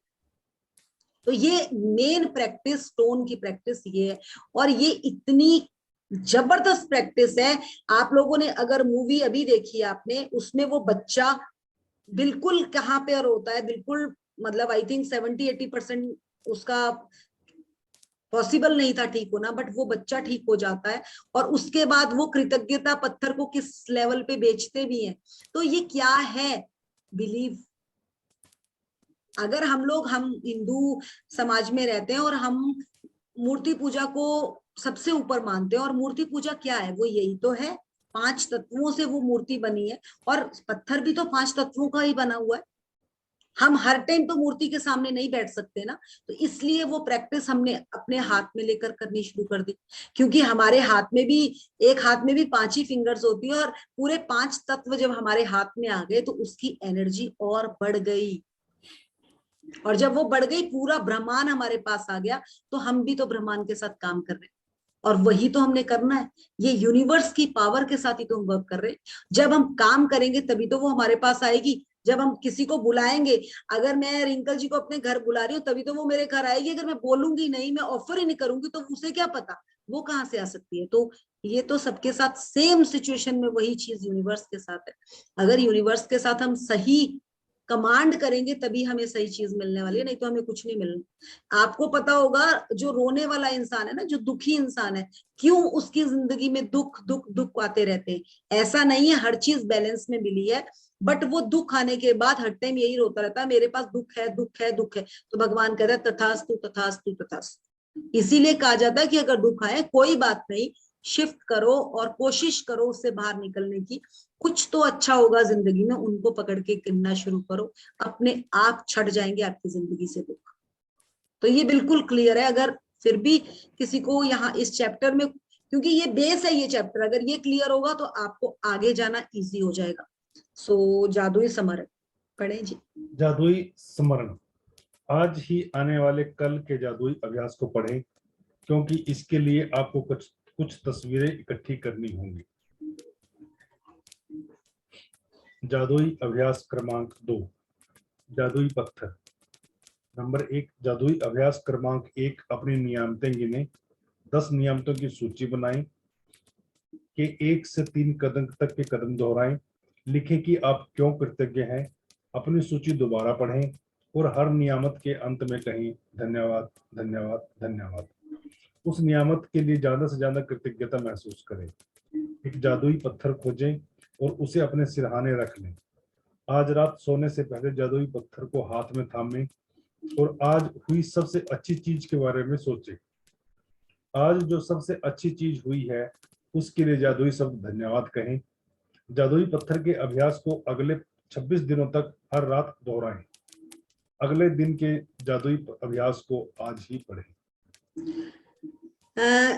तो ये मेन प्रैक्टिस, टोन की प्रैक्टिस ये है, और ये इतनी जबरदस्त प्रैक्टिस है। आप लोगों ने अगर मूवी अभी देखी है आपने, उसमें वो बच्चा बिल्कुल कहाँ पे रोता है, बिल्कुल मतलब आई थिंक 70-80% उसका पॉसिबल नहीं था ठीक होना, बट वो बच्चा ठीक हो जाता है और उसके बाद वो कृतज्ञता पत्थर को किस लेवल पे बेचते भी हैं। तो ये क्या है, बिलीव। अगर हम हिंदू समाज में रहते हैं और हम मूर्ति पूजा को सबसे ऊपर मानते हैं, और मूर्ति पूजा क्या है, वो यही तो है, 5 तत्वों से वो मूर्ति बनी है, और पत्थर भी तो 5 तत्वों का ही बना हुआ है। हम हर टाइम तो मूर्ति के सामने नहीं बैठ सकते ना, तो इसलिए वो प्रैक्टिस हमने अपने हाथ में लेकर करनी शुरू कर दी, क्योंकि हमारे हाथ में भी, एक हाथ में भी 5 ही फिंगर्स होती है, और पूरे 5 तत्व जब हमारे हाथ में आ गए तो उसकी एनर्जी और बढ़ गई। और जब वो बढ़ गई, पूरा ब्रह्मांड हमारे पास आ गया, तो हम भी तो ब्रह्मांड के साथ काम कर रहे हैं, और वही तो हमने करना है। ये यूनिवर्स की पावर के साथ ही तो हम वर्क कर रहे हैं। जब हम काम करेंगे तभी तो वो हमारे पास आएगी। जब हम किसी को बुलाएंगे, अगर मैं रिंकल जी को अपने घर बुला रही हूँ तभी तो वो मेरे घर आएगी। अगर मैं बोलूंगी नहीं, मैं ऑफर ही नहीं करूंगी, तो उसे क्या पता वो कहाँ से आ सकती है। तो ये तो सबके साथ सेम सिचुएशन में वही चीज यूनिवर्स के साथ है। अगर यूनिवर्स के साथ हम सही कमांड करेंगे तभी हमें सही चीज मिलने वाली है, नहीं तो हमें कुछ नहीं मिलना। आपको पता होगा, जो रोने वाला इंसान है ना, जो दुखी इंसान है, क्यों उसकी जिंदगी में दुख दुख दुख आते रहते हैं? ऐसा नहीं है हर चीज बैलेंस में मिली है, बट वो दुख आने के बाद हर टाइम यही रोता रहता है, मेरे पास दुख है दुख है दुख है। तो भगवान कहता है तथास्तु तथास्तु तथास्तु। इसीलिए कहा जाता है कि अगर दुख आए कोई बात नहीं, शिफ्ट करो और कोशिश करो उससे बाहर निकलने की। कुछ तो अच्छा होगा जिंदगी में, उनको पकड़ के गिनना शुरू करो, अपने आप छट जाएंगे आपकी जिंदगी से दुख। तो ये बिल्कुल क्लियर है। अगर फिर भी किसी को यहाँ इस चैप्टर में, क्योंकि ये बेस है ये चैप्टर, अगर ये क्लियर होगा तो आपको आगे जाना इजी हो जाएगा। सो जादुई समरण पढ़े जी। जादुई स्मरण। आज ही आने वाले कल के जादुई अभ्यास को पढ़ें, क्योंकि इसके लिए आपको कुछ तस्वीरें इकट्ठी करनी होंगी। जादुई अभ्यास क्रमांक 2, जादुई पत्थर। नंबर 1, जादुई अभ्यास क्रमांक 1, अपनी नियामतें गिने। 10 नियामतों की सूची बनाएं कि 1 से 3 कदम तक के कदम दोहराएं। लिखें कि आप क्यों कृतज्ञ हैं। अपनी सूची दोबारा पढ़ें और हर नियामत के अंत में कहें धन्यवाद धन्यवाद धन्यवाद। उस नियामत के लिए ज्यादा से ज्यादा कृतज्ञता महसूस करें। एक जादुई पत्थर खोजें और उसे अपने सिरहाने रख लें। आज रात सोने से पहले जादुई पत्थर को हाथ में थामें और आज हुई सबसे अच्छी चीज के बारे में सोचें। आज जो सबसे अच्छी चीज हुई है उसके लिए जादुई शब्द धन्यवाद कहें। जादुई पत्थर के अभ्यास को अगले 26 दिनों तक हर रात दोहराएं। अगले दिन के जादुई अभ्यास को आज ही पढ़ें।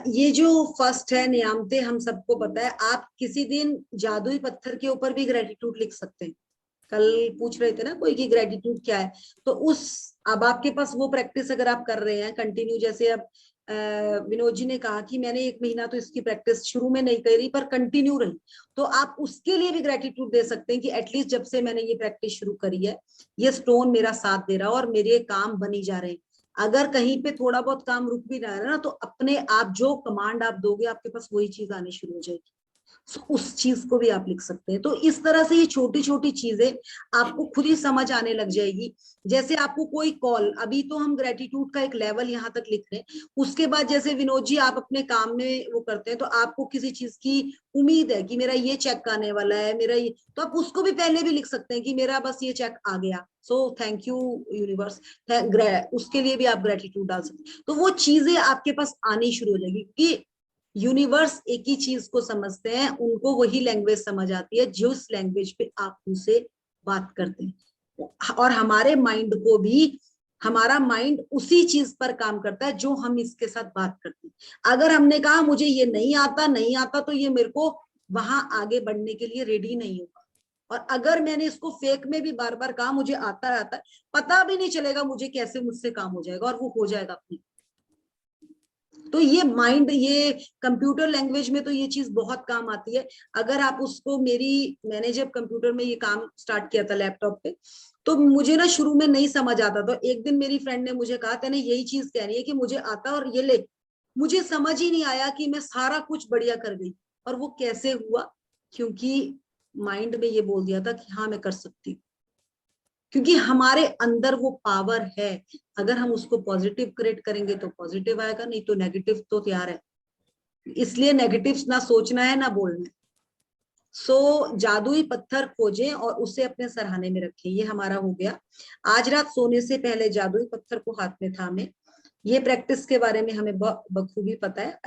ये जो फर्स्ट है नियामते, हम सबको पता है। आप किसी दिन जादुई पत्थर के ऊपर भी ग्रेटिट्यूड लिख सकते हैं। कल पूछ रहे थे ना कोई कि ग्रेटिट्यूड क्या है, तो अब आपके पास वो प्रैक्टिस अगर आप कर रहे हैं कंटिन्यू, जैसे अब विनोद जी ने कहा कि मैंने 1 महीना तो इसकी प्रैक्टिस शुरू में नहीं करी पर कंटिन्यू रही, तो आप उसके लिए भी ग्रेटिट्यूड दे सकते हैं कि एटलीस्ट जब से मैंने ये प्रैक्टिस शुरू करी है, ये स्टोन मेरा साथ दे रहा है और मेरे काम बनी जा रहे हैं। अगर कहीं पे थोड़ा बहुत काम रुक भी रहा है ना, तो अपने आप जो कमांड आप दोगे आपके पास वही चीज आनी शुरू हो जाएगी। उस चीज को भी आप लिख सकते हैं। तो इस तरह से ये छोटी छोटी चीजें आपको खुद ही समझ आने लग जाएगी। जैसे आपको कोई कॉल, अभी तो हम ग्रेटिट्यूड का एक लेवल यहाँ तक लिख रहे हैं, उसके बाद जैसे विनोद जी आप अपने काम में वो करते हैं, तो आपको किसी चीज की उम्मीद है कि मेरा ये चेक आने वाला है, मेरा ये, तो आप उसको भी पहले भी लिख सकते हैं कि मेरा बस ये चेक आ गया, सो थैंक यू यूनिवर्स। उसके लिए भी आप ग्रेटिट्यूड डाल सकते हैं। तो वो चीजें आपके पास आनी शुरू हो जाएगी, क्योंकि यूनिवर्स एक ही चीज को समझते हैं, उनको वही लैंग्वेज समझ आती है जिस लैंग्वेज पे आप उनसे बात करते हैं। और हमारे माइंड को भी, हमारा माइंड उसी चीज पर काम करता है जो हम इसके साथ बात करते हैं। अगर हमने कहा मुझे ये नहीं आता, तो ये मेरे को वहां आगे बढ़ने के लिए रेडी नहीं होगा। और अगर मैंने इसको फेक में भी बार बार कहा मुझे आता है, पता भी नहीं चलेगा मुझे कैसे मुझसे काम हो जाएगा और वो हो जाएगा अपनी। तो ये माइंड, ये कंप्यूटर लैंग्वेज में तो ये चीज बहुत काम आती है। अगर आप उसको, मैंने जब कंप्यूटर में ये काम स्टार्ट किया था लैपटॉप पे, तो मुझे ना शुरू में नहीं समझ आता। तो एक दिन मेरी फ्रेंड ने मुझे कहा तेने यही चीज कह रही है कि मुझे आता और ये ले, मुझे समझ ही नहीं आया कि मैं सारा कुछ बढ़िया कर गई। और वो कैसे हुआ? क्योंकि माइंड में ये बोल दिया था कि हाँ मैं कर सकती हूँ। क्योंकि हमारे अंदर वो पावर है, अगर हम उसको पॉजिटिव क्रिएट करेंगे तो पॉजिटिव आएगा, नहीं तो नेगेटिव तो तैयार है। इसलिए नेगेटिव्स ना सोचना है ना बोलना है। सो जादुई पत्थर खोजें और उसे अपने सरहाने में रखें। ये हमारा हो गया। आज रात सोने से पहले जादुई पत्थर को हाथ में थामे। ये प्रैक्टिस के बारे में हमें बखूबी पता है।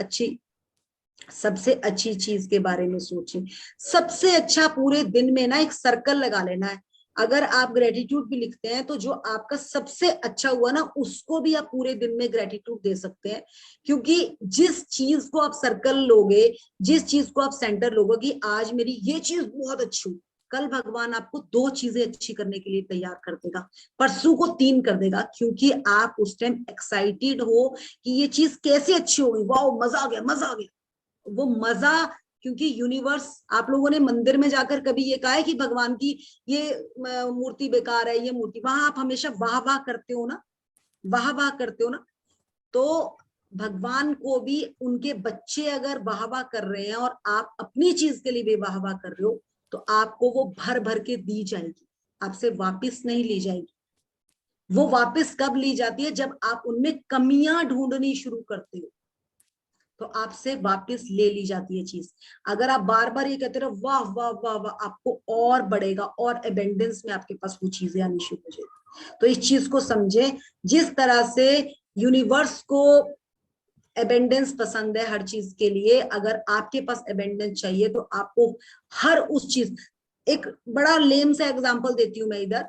सबसे अच्छी चीज के बारे में सोचें। सबसे अच्छा पूरे दिन में ना एक सर्कल लगा लेना है। अगर आप ग्रेटिट्यूड भी लिखते हैं तो जो आपका सबसे अच्छा हुआ ना, उसको भी आप पूरे दिन में ग्रेटिट्यूड दे सकते हैं। क्योंकि जिस चीज को आप सर्कल लोगे, जिस चीज को आप सेंटर लोगे कि आज मेरी ये चीज बहुत अच्छी हुई, कल भगवान आपको 2 चीजें अच्छी करने के लिए तैयार कर देगा, परसों को 3 कर देगा, क्योंकि आप उस टाइम एक्साइटेड हो कि ये चीज कैसे अच्छी होगी, वाह मजा आ गया मजा आ गया। वो मजा, क्योंकि यूनिवर्स, आप लोगों ने मंदिर में जाकर कभी ये कहा है कि भगवान की ये मूर्ति बेकार है, ये मूर्ति, वहां आप हमेशा वाह वाह करते हो ना, वाह वाह करते हो ना। तो भगवान को भी उनके बच्चे अगर वाह वाह कर रहे हैं और आप अपनी चीज के लिए भी वाह वाह कर रहे हो, तो आपको वो भर भर के दी जाएगी, आपसे वापिस नहीं ली जाएगी। वो वापस कब ली जाती है, जब आप उनमें कमियां ढूंढनी शुरू करते हो, तो आपसे वापस ले ली जाती है चीज। अगर आप बार बार ये कहते रहो वाह वाह वाह वाह, आपको और बढ़ेगा और एबेंडेंस में आपके पास वो चीजें आनी शुरू हो जाएगी। तो इस चीज को समझे, जिस तरह से यूनिवर्स को एबेंडेंस पसंद है हर चीज के लिए, अगर आपके पास एबेंडेंस चाहिए तो आपको हर उस चीज, एक बड़ा लेम सा एग्जांपल देती हूँ मैं इधर,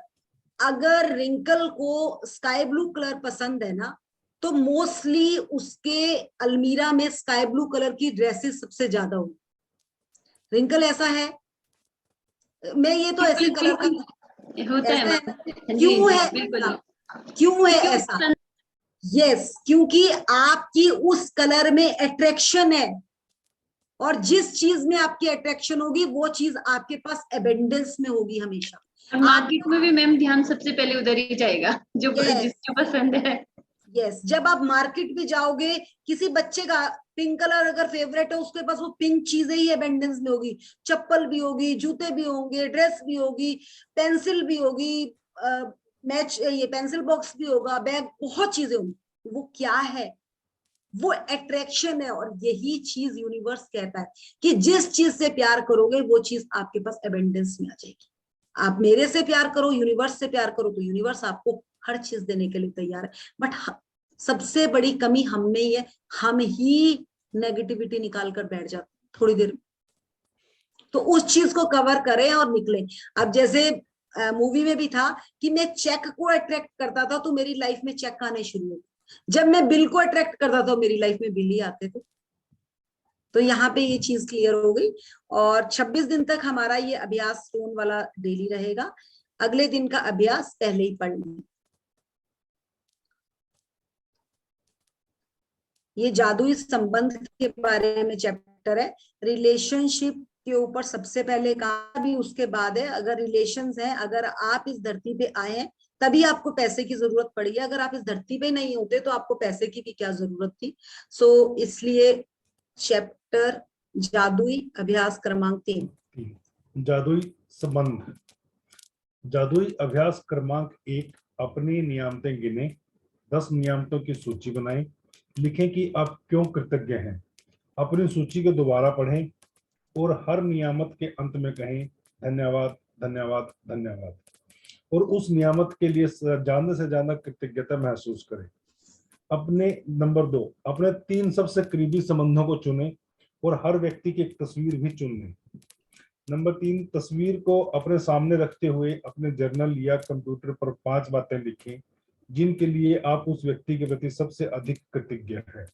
अगर रिंकल को स्काई ब्लू कलर पसंद है ना, तो मोस्टली उसके अलमीरा में स्काई ब्लू कलर की ड्रेसेस सबसे ज्यादा होगी। रिंकल ऐसा है, मैं ये तो ऐसे कलर का होता है ऐसा है, मैम। क्यों है बिल्कुल ऐसा? क्यों है ऐसा? यस, क्योंकि आपकी उस कलर में अट्रैक्शन है, और जिस चीज में आपकी अट्रैक्शन होगी वो चीज आपके पास एबेंडेंस में होगी हमेशा। मार्केट में भी मैम ध्यान सबसे पहले उधर ही जाएगा, जो जिसको पसंद है। यस, जब आप मार्केट में जाओगे, किसी बच्चे का पिंक कलर अगर फेवरेट है, उसके पास वो पिंक चीजें ही एबेंडेंस में होगी, चप्पल भी होगी, जूते भी होंगे, ड्रेस भी होगी, पेंसिल भी होगी, मैच ये पेंसिल बॉक्स भी होगा, बैग, बहुत चीजें होंगी। वो क्या है? वो अट्रैक्शन है। और यही चीज यूनिवर्स कहता है कि जिस चीज से प्यार करोगे वो चीज आपके पास एबेंडेंस में आ जाएगी। आप मेरे से प्यार करो, यूनिवर्स से प्यार करो, तो यूनिवर्स आपको हर चीज देने के लिए तैयार है। बट सबसे बड़ी कमी हम में ही है, हम ही नेगेटिविटी निकाल कर बैठ जाते थोड़ी देर। तो उस चीज को कवर करें और निकले। अब जैसे मूवी में भी था कि मैं चेक को अट्रैक्ट करता था तो मेरी लाइफ में चेक आने शुरू हो, जब मैं बिल को अट्रैक्ट करता था मेरी लाइफ में बिल ही आते थे। तो यहाँ पे ये चीज क्लियर हो गई। और 26 दिन तक हमारा ये अभ्यास स्टोन वाला डेली रहेगा। अगले दिन का अभ्यास पहले ही पढ़ लें। ये जादुई संबंध के बारे में चैप्टर है। रिलेशनशिप के ऊपर सबसे पहले कहा, भी उसके बाद है अगर रिलेशंस है, अगर आप इस धरती पे आए हैं तभी आपको पैसे की जरूरत पड़ी है, अगर आप इस धरती पे नहीं होते तो आपको पैसे की भी क्या जरूरत थी। सो इसलिए चैप्टर जादुई अभ्यास क्रमांक 3, जादुई संबंध। जादुई अभ्यास क्रमांक 1, अपनी नियामतें गिने, 10 नियामतों की सूची बनाएं, लिखें कि आप क्यों कृतज्ञ हैं। अपनी सूची को दोबारा पढ़ें और हर नियामत के अंत में कहें धन्यवाद धन्यवाद धन्यवाद, और उस नियामत के लिए ज्यादा से ज्यादा कृतज्ञता महसूस करें। अपने नंबर 2, अपने 3 सबसे करीबी संबंधों को चुनें और हर व्यक्ति की एक तस्वीर भी चुन लें। नंबर 3, तस्वीर को अपने सामने रखते हुए अपने जर्नल या कंप्यूटर पर 5 बातें लिखें जिनके लिए आप उस व्यक्ति के प्रति सबसे अधिक कृतज्ञ हैं।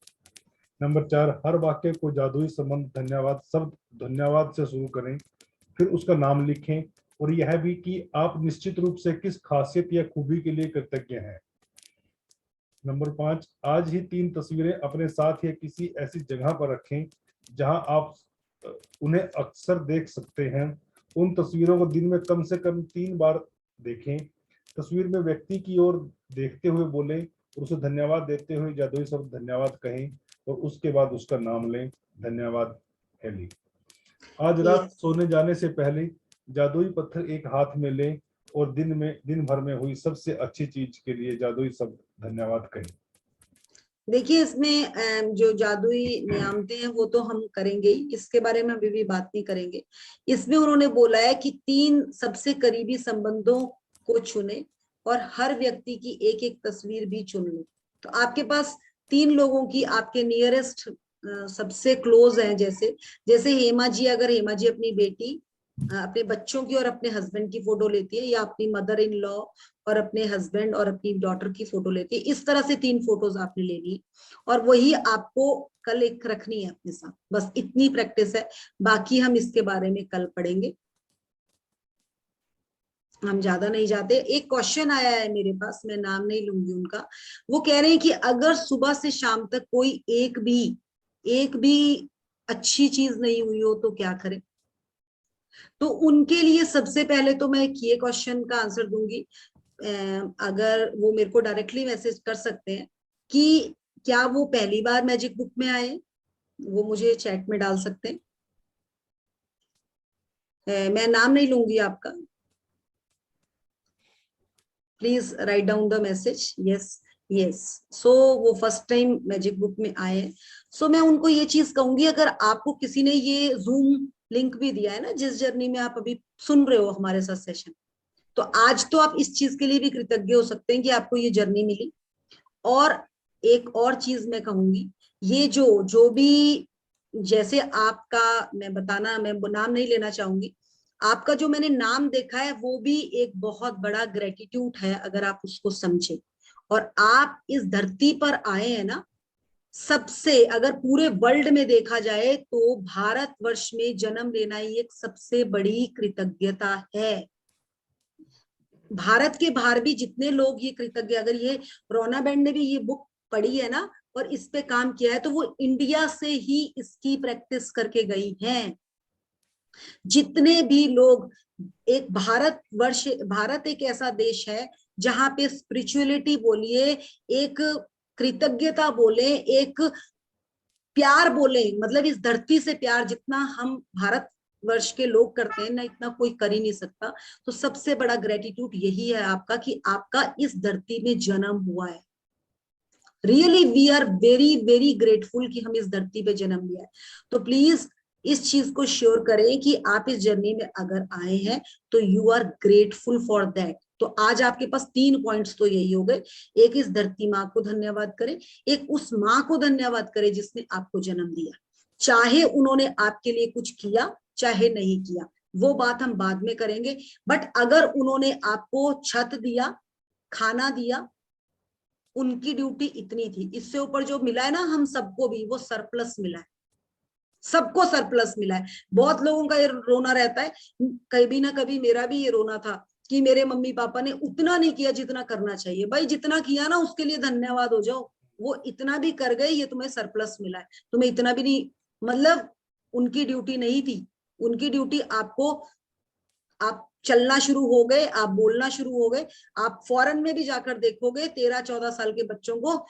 नंबर 4, हर वाक्य को जादुई संबंध धन्यवाद शब्द धन्यवाद से शुरू करें, फिर उसका नाम लिखें और यह भी कि आप निश्चित रूप से किस खासियत या खूबी के लिए कृतज्ञ हैं। नंबर 5, आज ही 3 तस्वीरें अपने साथ या किसी ऐसी जगह पर रखें जहां आप उन्हें अक्सर देख सकते हैं। उन तस्वीरों को दिन में कम से कम 3 बार देखें। तस्वीर में व्यक्ति की ओर देखते हुए बोलें और उसे धन्यवाद देते हुए जादुई शब्द धन्यवाद कहें और उसके बाद उसका नाम लें, धन्यवाद हेली। आज रात सोने जाने से पहले जादुई पत्थर एक हाथ में लें और दिन भर में हुई सबसे अच्छी चीज के लिए जादुई शब्द धन्यवाद कहें। देखिए, इसमें जो जादुई नियामतें हैं वो तो हम करेंगे ही, इसके बारे में अभी भी बात नहीं करेंगे। इसमें उन्होंने बोला है कि 3 सबसे करीबी संबंधों को चुने और हर व्यक्ति की एक एक तस्वीर भी चुन लो। तो आपके पास 3 लोगों की, आपके नियरेस्ट सबसे क्लोज हैं, जैसे हेमा जी, अगर हेमा जी अपनी बेटी, अपने बच्चों की और अपने हस्बैंड की फोटो लेती है, या अपनी मदर इन लॉ और अपने हस्बैंड और अपनी डॉटर की फोटो लेती है, इस तरह से 3 फोटोज आपने लेनी है और वही आपको कल एक रखनी है अपने साथ। बस इतनी प्रैक्टिस है, बाकी हम इसके बारे में कल पढ़ेंगे। हम ज्यादा नहीं जाते। एक क्वेश्चन आया है मेरे पास, मैं नाम नहीं लूंगी उनका। वो कह रहे हैं कि अगर सुबह से शाम तक कोई एक भी अच्छी चीज नहीं हुई हो तो क्या करें। तो उनके लिए सबसे पहले तो मैं ये क्वेश्चन का आंसर दूंगी, अगर वो मेरे को डायरेक्टली मैसेज कर सकते हैं कि क्या वो पहली बार मैजिक बुक में आए, वो मुझे चैट में डाल सकते हैं। मैं नाम नहीं लूंगी आपका, please write down the message. Yes yes, so वो फर्स्ट टाइम मैजिक बुक में आए हैं। सो मैं उनको ये चीज कहूंगी, अगर आपको किसी ने ये जूम लिंक भी दिया है ना, जिस जर्नी में आप अभी सुन रहे हो हमारे साथ सेशन, तो आज तो आप इस चीज के लिए भी कृतज्ञ हो सकते हैं कि आपको ये जर्नी मिली। और एक और चीज मैं कहूंगी, ये जो जो भी, जैसे आपका, मैं नाम नहीं लेना चाहूंगी, आपका जो मैंने नाम देखा है वो भी एक बहुत बड़ा ग्रेटिट्यूड है, अगर आप उसको समझे। और आप इस धरती पर आए हैं ना, सबसे, अगर पूरे वर्ल्ड में देखा जाए तो भारतवर्ष में जन्म लेना ही एक सबसे बड़ी कृतज्ञता है। भारत के बाहर भी जितने लोग ये कृतज्ञ, अगर ये रोना बैंड ने भी ये बुक पढ़ी है ना और इस पे काम किया है, तो वो इंडिया से ही इसकी प्रैक्टिस करके गई हैं। जितने भी लोग, एक भारत एक ऐसा देश है जहां पे स्पिरिचुअलिटी बोलिए, एक कृतज्ञता बोले, एक प्यार बोले, मतलब इस धरती से प्यार जितना हम भारत वर्ष के लोग करते हैं ना, इतना कोई कर ही नहीं सकता। तो सबसे बड़ा ग्रेटिट्यूड यही है आपका कि आपका इस धरती में जन्म हुआ है। Really we are very very grateful कि हम इस धरती पे जन्म लिया है। तो प्लीज इस चीज को श्योर करें कि आप इस जर्नी में अगर आए हैं तो you are grateful for that. तो आज आपके पास 3 पॉइंट्स तो यही हो गए। एक, इस धरती माँ को धन्यवाद करें। एक, उस माँ को धन्यवाद करें जिसने आपको जन्म दिया, चाहे उन्होंने आपके लिए कुछ किया चाहे नहीं किया, वो बात हम बाद में करेंगे। बट अगर उन्होंने आपको छत दिया, खाना दिया, उनकी ड्यूटी इतनी थी। इससे ऊपर जो मिला है ना हम सबको भी, वो सरप्लस मिला है, सबको सरप्लस मिला है। बहुत लोगों का ये रोना रहता है, कभी ना कभी मेरा भी ये रोना था कि मेरे मम्मी पापा ने उतना नहीं किया जितना करना चाहिए। भाई जितना किया ना उसके लिए धन्यवाद हो जाओ, वो इतना भी कर गए, ये तुम्हें सरप्लस मिला है। तुम्हें इतना भी नहीं, मतलब उनकी ड्यूटी नहीं थी, उनकी ड्यूटी आपको, आप चलना शुरू हो गए, आप बोलना शुरू हो गए। आप फॉरेन में भी जाकर देखोगे 13-14 साल के बच्चों को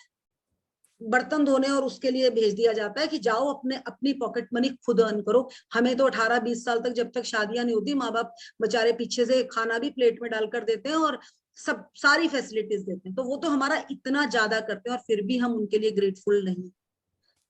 बर्तन धोने और उसके लिए भेज दिया जाता है कि जाओ अपने अपनी पॉकेट मनी खुद अर्न करो। हमें तो 18-20 साल तक, जब तक शादियां नहीं होती, माँ बाप बेचारे पीछे से खाना भी प्लेट में डालकर देते हैं और सब सारी फैसिलिटीज देते हैं। तो वो तो हमारा इतना ज्यादा करते हैं और फिर भी हम उनके लिए ग्रेटफुल नहीं।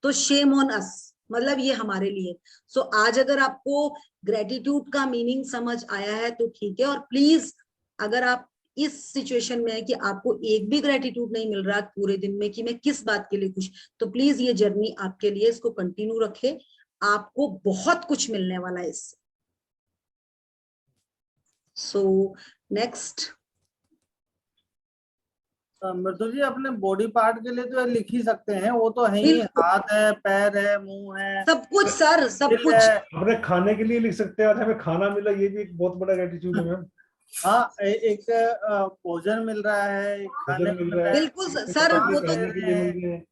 तो शेम ऑन अस, मतलब ये हमारे लिए। सो आज अगर आपको ग्रेटिट्यूड का मीनिंग समझ आया है तो ठीक है। और प्लीज अगर आप इस सिचुएशन में है कि आपको एक भी ग्रेटिट्यूड नहीं मिल रहा पूरे दिन में कि मैं किस बात के लिए खुश, तो प्लीज ये जर्नी आपके लिए, इसको कंटिन्यू रखे, आपको बहुत कुछ मिलने वाला है इससे। सो नेक्स्ट, मृदु जी अपने बॉडी पार्ट के लिए तो ये लिख ही सकते हैं, वो तो है ही, बिल्कुल हाथ है, पैर है, मुंह है, सब कुछ सर, सब दिल कुछ। है। अपने खाने के लिए लिख सकते हैं, आज हमें खाना मिला, ये भी एक बहुत बड़ा ग्रेटिट्यूड है मैम। हाँ, एक भोजन मिल रहा है, एक खाने भोजन को मिल मिल रहा रहा है, है, बिल्कुल सर, कपड़े वो तो पहनने के लिए मिल रहे हैं।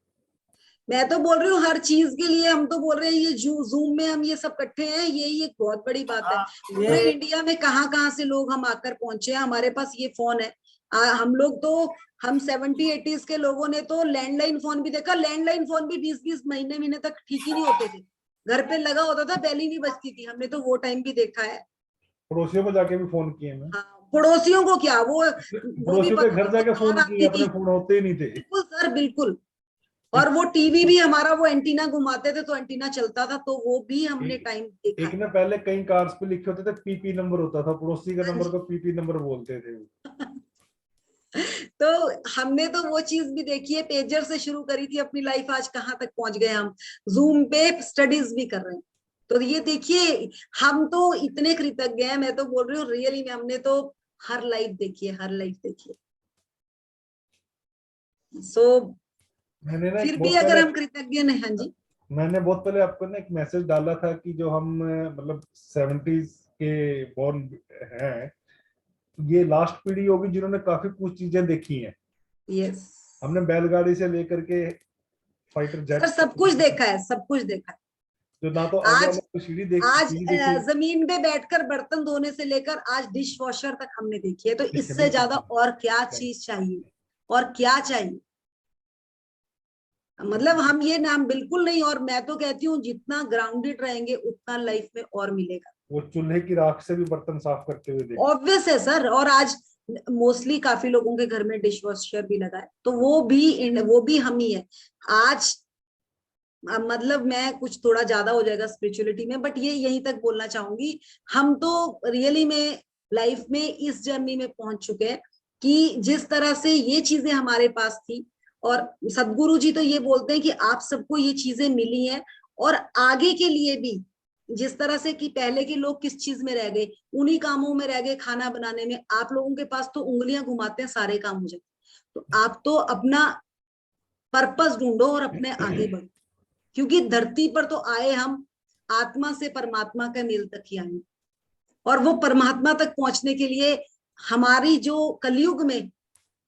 मैं तो बोल रही हूँ हर चीज के लिए। हम तो बोल रहे हैं ये जूम में हम ये सब इकट्ठे हैं, यही एक बहुत बड़ी बात है। हाँ, पूरे ये इंडिया में कहाँ से लोग हम आकर पहुंचे हैं, हमारे पास ये फोन है। हम लोग तो, हम 70-80s के लोगों ने तो लैंडलाइन फोन भी देखा। लैंडलाइन फोन भी 20-20 महीने तक ठीक ही नहीं होते थे, घर पे लगा होता था, बेल ही नहीं बजती थी। हमने तो वो टाइम भी देखा है। पड़ोसियों को जाके भी फोन किए मैं, हाँ, पड़ोसियों को क्या, वो भी पड़ोसियों के पता घर नहीं वो जाके तार फोन किए, आती अपने थी। फोन होते ही नहीं थे। बिल्कुल सर, बिल्कुल। और वो टीवी भी हमारा, वो एंटीना घुमाते थे तो एंटीना चलता था, तो वो भी हमने टाइम देखा एक है। ना पहले कई कार्ड्स पे लिखे होते थे, पीपी नंबर होता था, पड़ोसी का हाँ नंबर जी। को पीपी नंबर बोलते थे। तो हमने तो वो चीज भी देखी है, पेजर से शुरू करी थी अपनी लाइफ, आज कहाँ तक पहुंच गए हम, जूम पे स्टडीज भी कर रहे हैं। तो ये देखिए, हम तो इतने कृतज्ञ हैं, मैं तो बोल रही हूँ रियली में, हमने तो हर लाइफ देखी है, हर लाइफ देखी है। सो मैंने ना फिर एक भी बहुत अगर पहले हम कृतज्ञ नहीं, हाँ जी, मैंने बहुत पहले आपको ना एक मैसेज डाला था कि जो हम मतलब 70s के बॉर्न हैं, ये लास्ट पीढ़ी होगी जिन्होंने काफी कुछ चीजें देखी हैं। यस हमने बैलगाड़ी से लेकर के फाइटर जेट, सर, सब कुछ देखा है, सब कुछ देखा है। जो ना तो आगे आज वाले सीढ़ी आज देखी जमीन पे बैठकर बर्तन धोने से लेकर आज डिश वॉशर तक हमने देखी है, तो इससे बिल्कुल। ज्यादा और क्या चीज चाहिए, और क्या चाहिए। मतलब हम ये नाम बिल्कुल नहीं, और मैं तो कहती हूँ जितना ग्राउंडेड रहेंगे उतना लाइफ में और मिलेगा। वो चूल्हे की राख से भी बर्तन साफ करते हुए देखा। ऑब्वियस है सर, और आज मोस्टली काफी लोगों के घर में डिश वॉशर भी लगा है, तो वो भी हम ही है आज। मतलब मैं कुछ थोड़ा ज्यादा हो जाएगा स्पिरिचुअलिटी में, बट ये यहीं तक बोलना चाहूंगी, हम तो रियली में लाइफ में इस जर्नी में पहुंच चुके हैं कि जिस तरह से ये चीजें हमारे पास थी, और सदगुरु जी तो ये बोलते हैं कि आप सबको ये चीजें मिली हैं, और आगे के लिए भी जिस तरह से कि पहले के लोग किस चीज में रह गए, उन्हीं कामों में रह गए, खाना बनाने में। आप लोगों के पास तो उंगलियां घुमाते हैं सारे काम हो जाते, तो आप तो अपना पर्पस ढूंढो और अपने आगे बढ़ो, क्योंकि धरती पर तो आए हम आत्मा से परमात्मा के मेल तक ही आए, और वो परमात्मा तक पहुंचने के लिए हमारी जो कलयुग में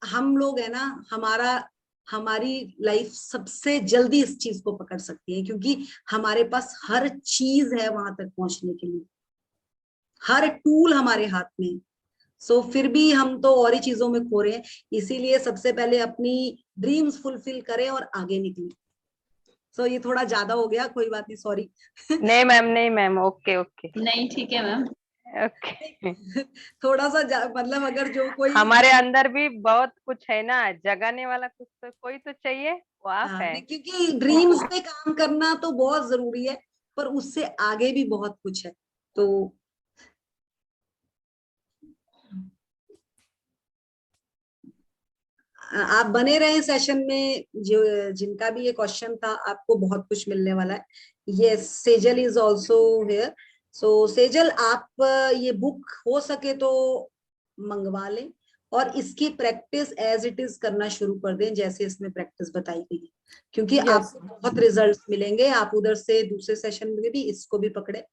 हम लोग है ना, हमारी लाइफ सबसे जल्दी इस चीज को पकड़ सकती है, क्योंकि हमारे पास हर चीज है वहां तक पहुंचने के लिए, हर टूल हमारे हाथ में। सो फिर भी हम तो और ही चीजों में खो रहे हैं, इसीलिए सबसे पहले अपनी ड्रीम्स फुलफिल करें और आगे निकलें। सो ये थोड़ा ज्यादा हो गया, कोई बात नहीं, सॉरी। नहीं मैम, नहीं मैम, ओके ओके नहीं ठीक है मैम। ओके। थोड़ा सा मतलब अगर जो कोई हमारे अंदर भी बहुत कुछ है ना, जगाने वाला कुछ तो कोई तो चाहिए, वो आप है। क्योंकि ड्रीम्स पे काम करना तो बहुत जरूरी है, पर उससे आगे भी बहुत कुछ है। तो आप बने रहे सेशन में, जो जिनका भी ये क्वेश्चन था, आपको बहुत कुछ मिलने वाला है। ये सेजल इज ऑल्सो हियर। सो सेजल, आप ये बुक हो सके तो मंगवा लें, और इसकी प्रैक्टिस एज इट इज करना शुरू कर दें, जैसे इसमें प्रैक्टिस बताई गई है, क्योंकि आपको बहुत रिजल्ट्स मिलेंगे। आप उधर से दूसरे सेशन में भी इसको भी पकड़े,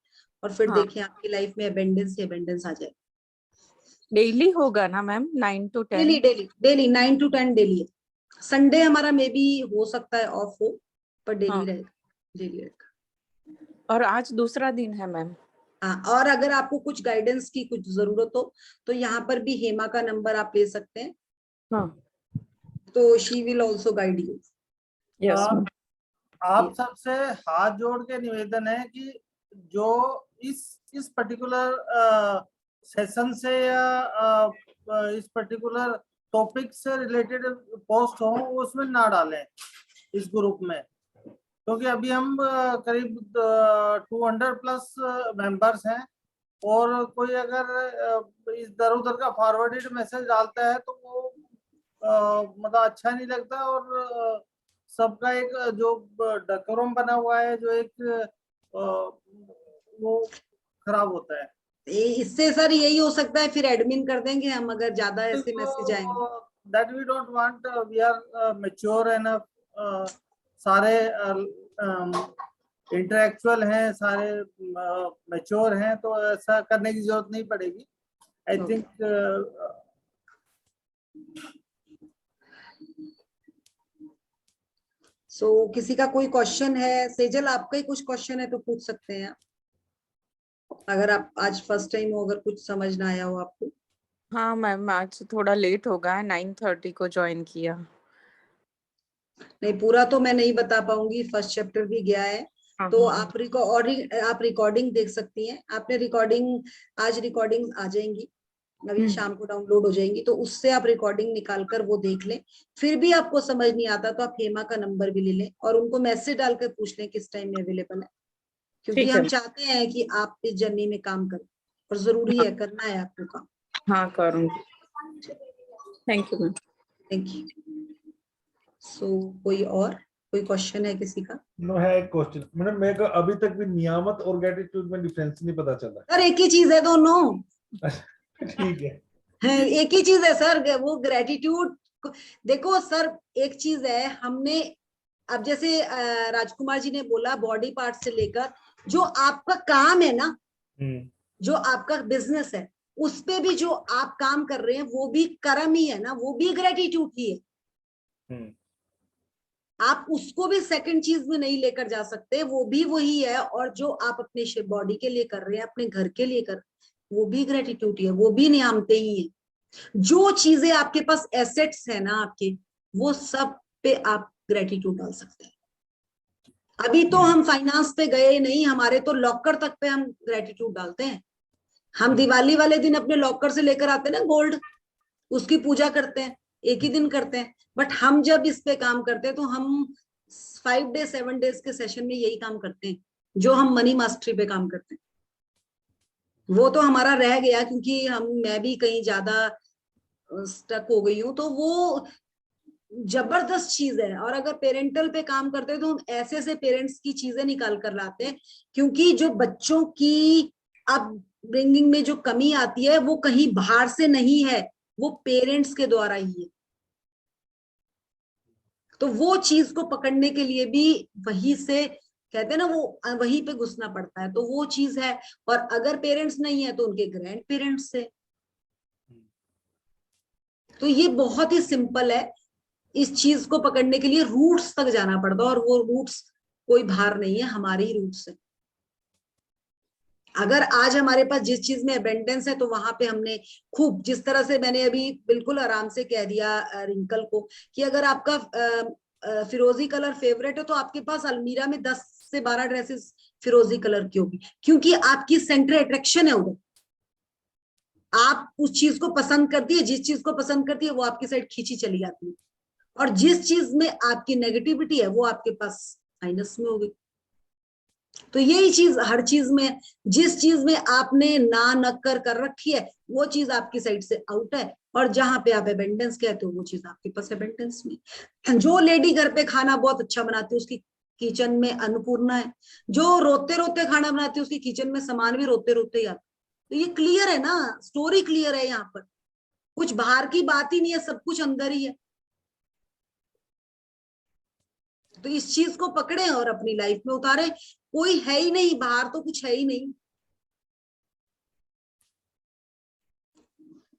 और फिर देखें आपकी लाइफ में अबेंडेंस आ जाए। डेली होगा ना ma'am, 9 to 10? Daily 9 to 10 daily है। संडे हमारा मे बी हो सकता है ऑफ हो, पर डेली रहेगा, डेली रहेगा। और आज दूसरा दिन है मैम। हाँ, और अगर आपको कुछ गाइडेंस की कुछ जरूरत हो तो यहाँ पर भी हेमा का नंबर आप ले सकते हैं। हाँ, तो she will also guide you. Yes ma'am. आप सबसे हाथ जोड़ के निवेदन है कि जो इस पर्टिकुलर सेशन से या इस पर्टिकुलर टॉपिक से रिलेटेड पोस्ट हो उसमें ना डालें इस ग्रुप में, क्योंकि अभी हम करीब 200 प्लस मेंबर्स हैं, और कोई अगर इधर उधर का फॉरवर्डेड मैसेज डालता है तो वो मतलब अच्छा नहीं लगता, और सबका एक जो डेकोरम बना हुआ है, जो एक वो खराब होता है। इससे सर यही हो सकता है, फिर एडमिन कर देंगे हम अगर ज्यादा ऐसे मैसेज आएंगे। That we don't want, we are mature enough, सारे इंटेलेक्चुअल हैं, सारे मैच्योर हैं, तो ऐसा करने की जरूरत नहीं पड़ेगी। आई थिंक सो किसी का कोई क्वेश्चन है? सेजल, आपका ही कुछ क्वेश्चन है तो पूछ सकते हैं आप, अगर आप आज फर्स्ट टाइम हो, अगर कुछ समझ ना आया हो आपको। हाँ मैम, आज थोड़ा लेट हो गया, 9:30 को ज्वाइन किया। नहीं, पूरा तो मैं नहीं बता पाऊंगी, फर्स्ट चैप्टर भी गया है। तो आप रिकॉर्डिंग देख सकती हैं। आपने आज रिकॉर्डिंग आ जाएंगी, अभी शाम को डाउनलोड हो जाएंगी, तो उससे आप रिकॉर्डिंग निकाल कर वो देख लें। फिर भी आपको समझ नहीं आता तो आप हेमा का नंबर भी ले लें और उनको मैसेज डालकर पूछ लें किस टाइम में अवेलेबल है, क्योंकि हम चाहते हैं कि आप इस जर्नी में काम करें, और जरूरी है, करना है आपको काम। हाँ, करूँगी। Thank you ma'am. Thank you. So कोई क्वेश्चन है किसी का? नो, है एक क्वेश्चन मैडम, मेरे को अभी तक भी नियामत और ग्रेटिट्यूड में डिफरेंस नहीं पता चला। सर एक ही चीज है दोनों। ठीक है, एक ही चीज है सर, वो ग्रेटिट्यूड। देखो सर, एक चीज है, हमने अब जैसे राजकुमार जी ने बोला, बॉडी पार्ट से लेकर जो आपका काम है ना, जो आपका बिजनेस है, उस पे भी जो आप काम कर रहे हैं वो भी कर्म ही है ना, वो भी ग्रेटिट्यूड ही है। आप उसको भी सेकंड चीज में नहीं लेकर जा सकते, वो भी वही है। और जो आप अपने बॉडी के लिए कर रहे हैं, अपने घर के लिए कर रहे हैं, वो भी ग्रेटिट्यूड ही है, वो भी नियामतें ही है। जो चीजें आपके पास एसेट्स है ना आपके, वो सब पे आप ग्रेटिट्यूड डाल सकते हैं। अभी तो हम फाइनेंस पे गए नहीं, हमारे तो लॉकर तक पे हम ग्रेटिट्यूड डालते हैं। हम दिवाली वाले दिन अपने लॉकर से लेकर आते हैं ना गोल्ड, उसकी पूजा करते हैं, एक ही दिन करते हैं। बट हम जब इस पे काम करते हैं तो हम 5 डेज 7 डेज के सेशन में यही काम करते हैं जो हम मनी मास्टरी पे काम करते हैं। वो तो हमारा रह गया क्योंकि मैं भी कहीं ज्यादा स्टक हो गई हूँ, तो वो जबरदस्त चीज है। और अगर पेरेंटल पे काम करते हैं तो हम ऐसे ऐसे पेरेंट्स की चीजें निकाल कर लाते हैं, क्योंकि जो बच्चों की अपब्रिंगिंग में जो कमी आती है वो कहीं बाहर से नहीं है, वो पेरेंट्स के द्वारा ही है। तो वो चीज को पकड़ने के लिए भी वही से कहते हैं ना, वो वहीं पे घुसना पड़ता है। तो वो चीज है। और अगर पेरेंट्स नहीं है तो उनके ग्रैंड पेरेंट्स से। तो ये बहुत ही सिंपल है। इस चीज को पकड़ने के लिए रूट्स तक जाना पड़ता है, और वो रूट्स कोई बाहर नहीं है, हमारे ही रूट्स है। अगर आज हमारे पास जिस चीज में अबेंडेंस है तो वहां पे हमने खूब, जिस तरह से मैंने अभी बिल्कुल आराम से कह दिया रिंकल को कि अगर आपका फिरोजी कलर फेवरेट है तो आपके पास अलमीरा में 10 से 12 ड्रेसेस फिरोजी कलर की होगी, क्योंकि आपकी सेंटर अट्रैक्शन है उधर। आप उस चीज को पसंद करती है, जिस चीज को पसंद करती है वो आपकी साइड खींची चली जाती है। और जिस चीज में आपकी नेगेटिविटी है वो आपके पास माइनस में होगी। तो यही चीज हर चीज में, जिस चीज में आपने ना नक्कर कर रखी है वो चीज आपकी साइड से आउट है, और जहां पे आप एबेंडेंस कहते हो वो चीज आपके पास एबेंडेंस में। जो लेडी घर पे खाना बहुत अच्छा बनाती है उसकी किचन में अन्नपूर्णा है। जो रोते रोते खाना बनाती है उसकी किचन में सामान भी रोते रोते ही आता है। तो ये क्लियर है ना, स्टोरी क्लियर है। यहाँ पर कुछ बाहर की बात ही नहीं है, सब कुछ अंदर ही है। तो इस चीज को पकड़े और अपनी लाइफ में उतारे। कोई है ही नहीं बाहर, तो कुछ है ही नहीं।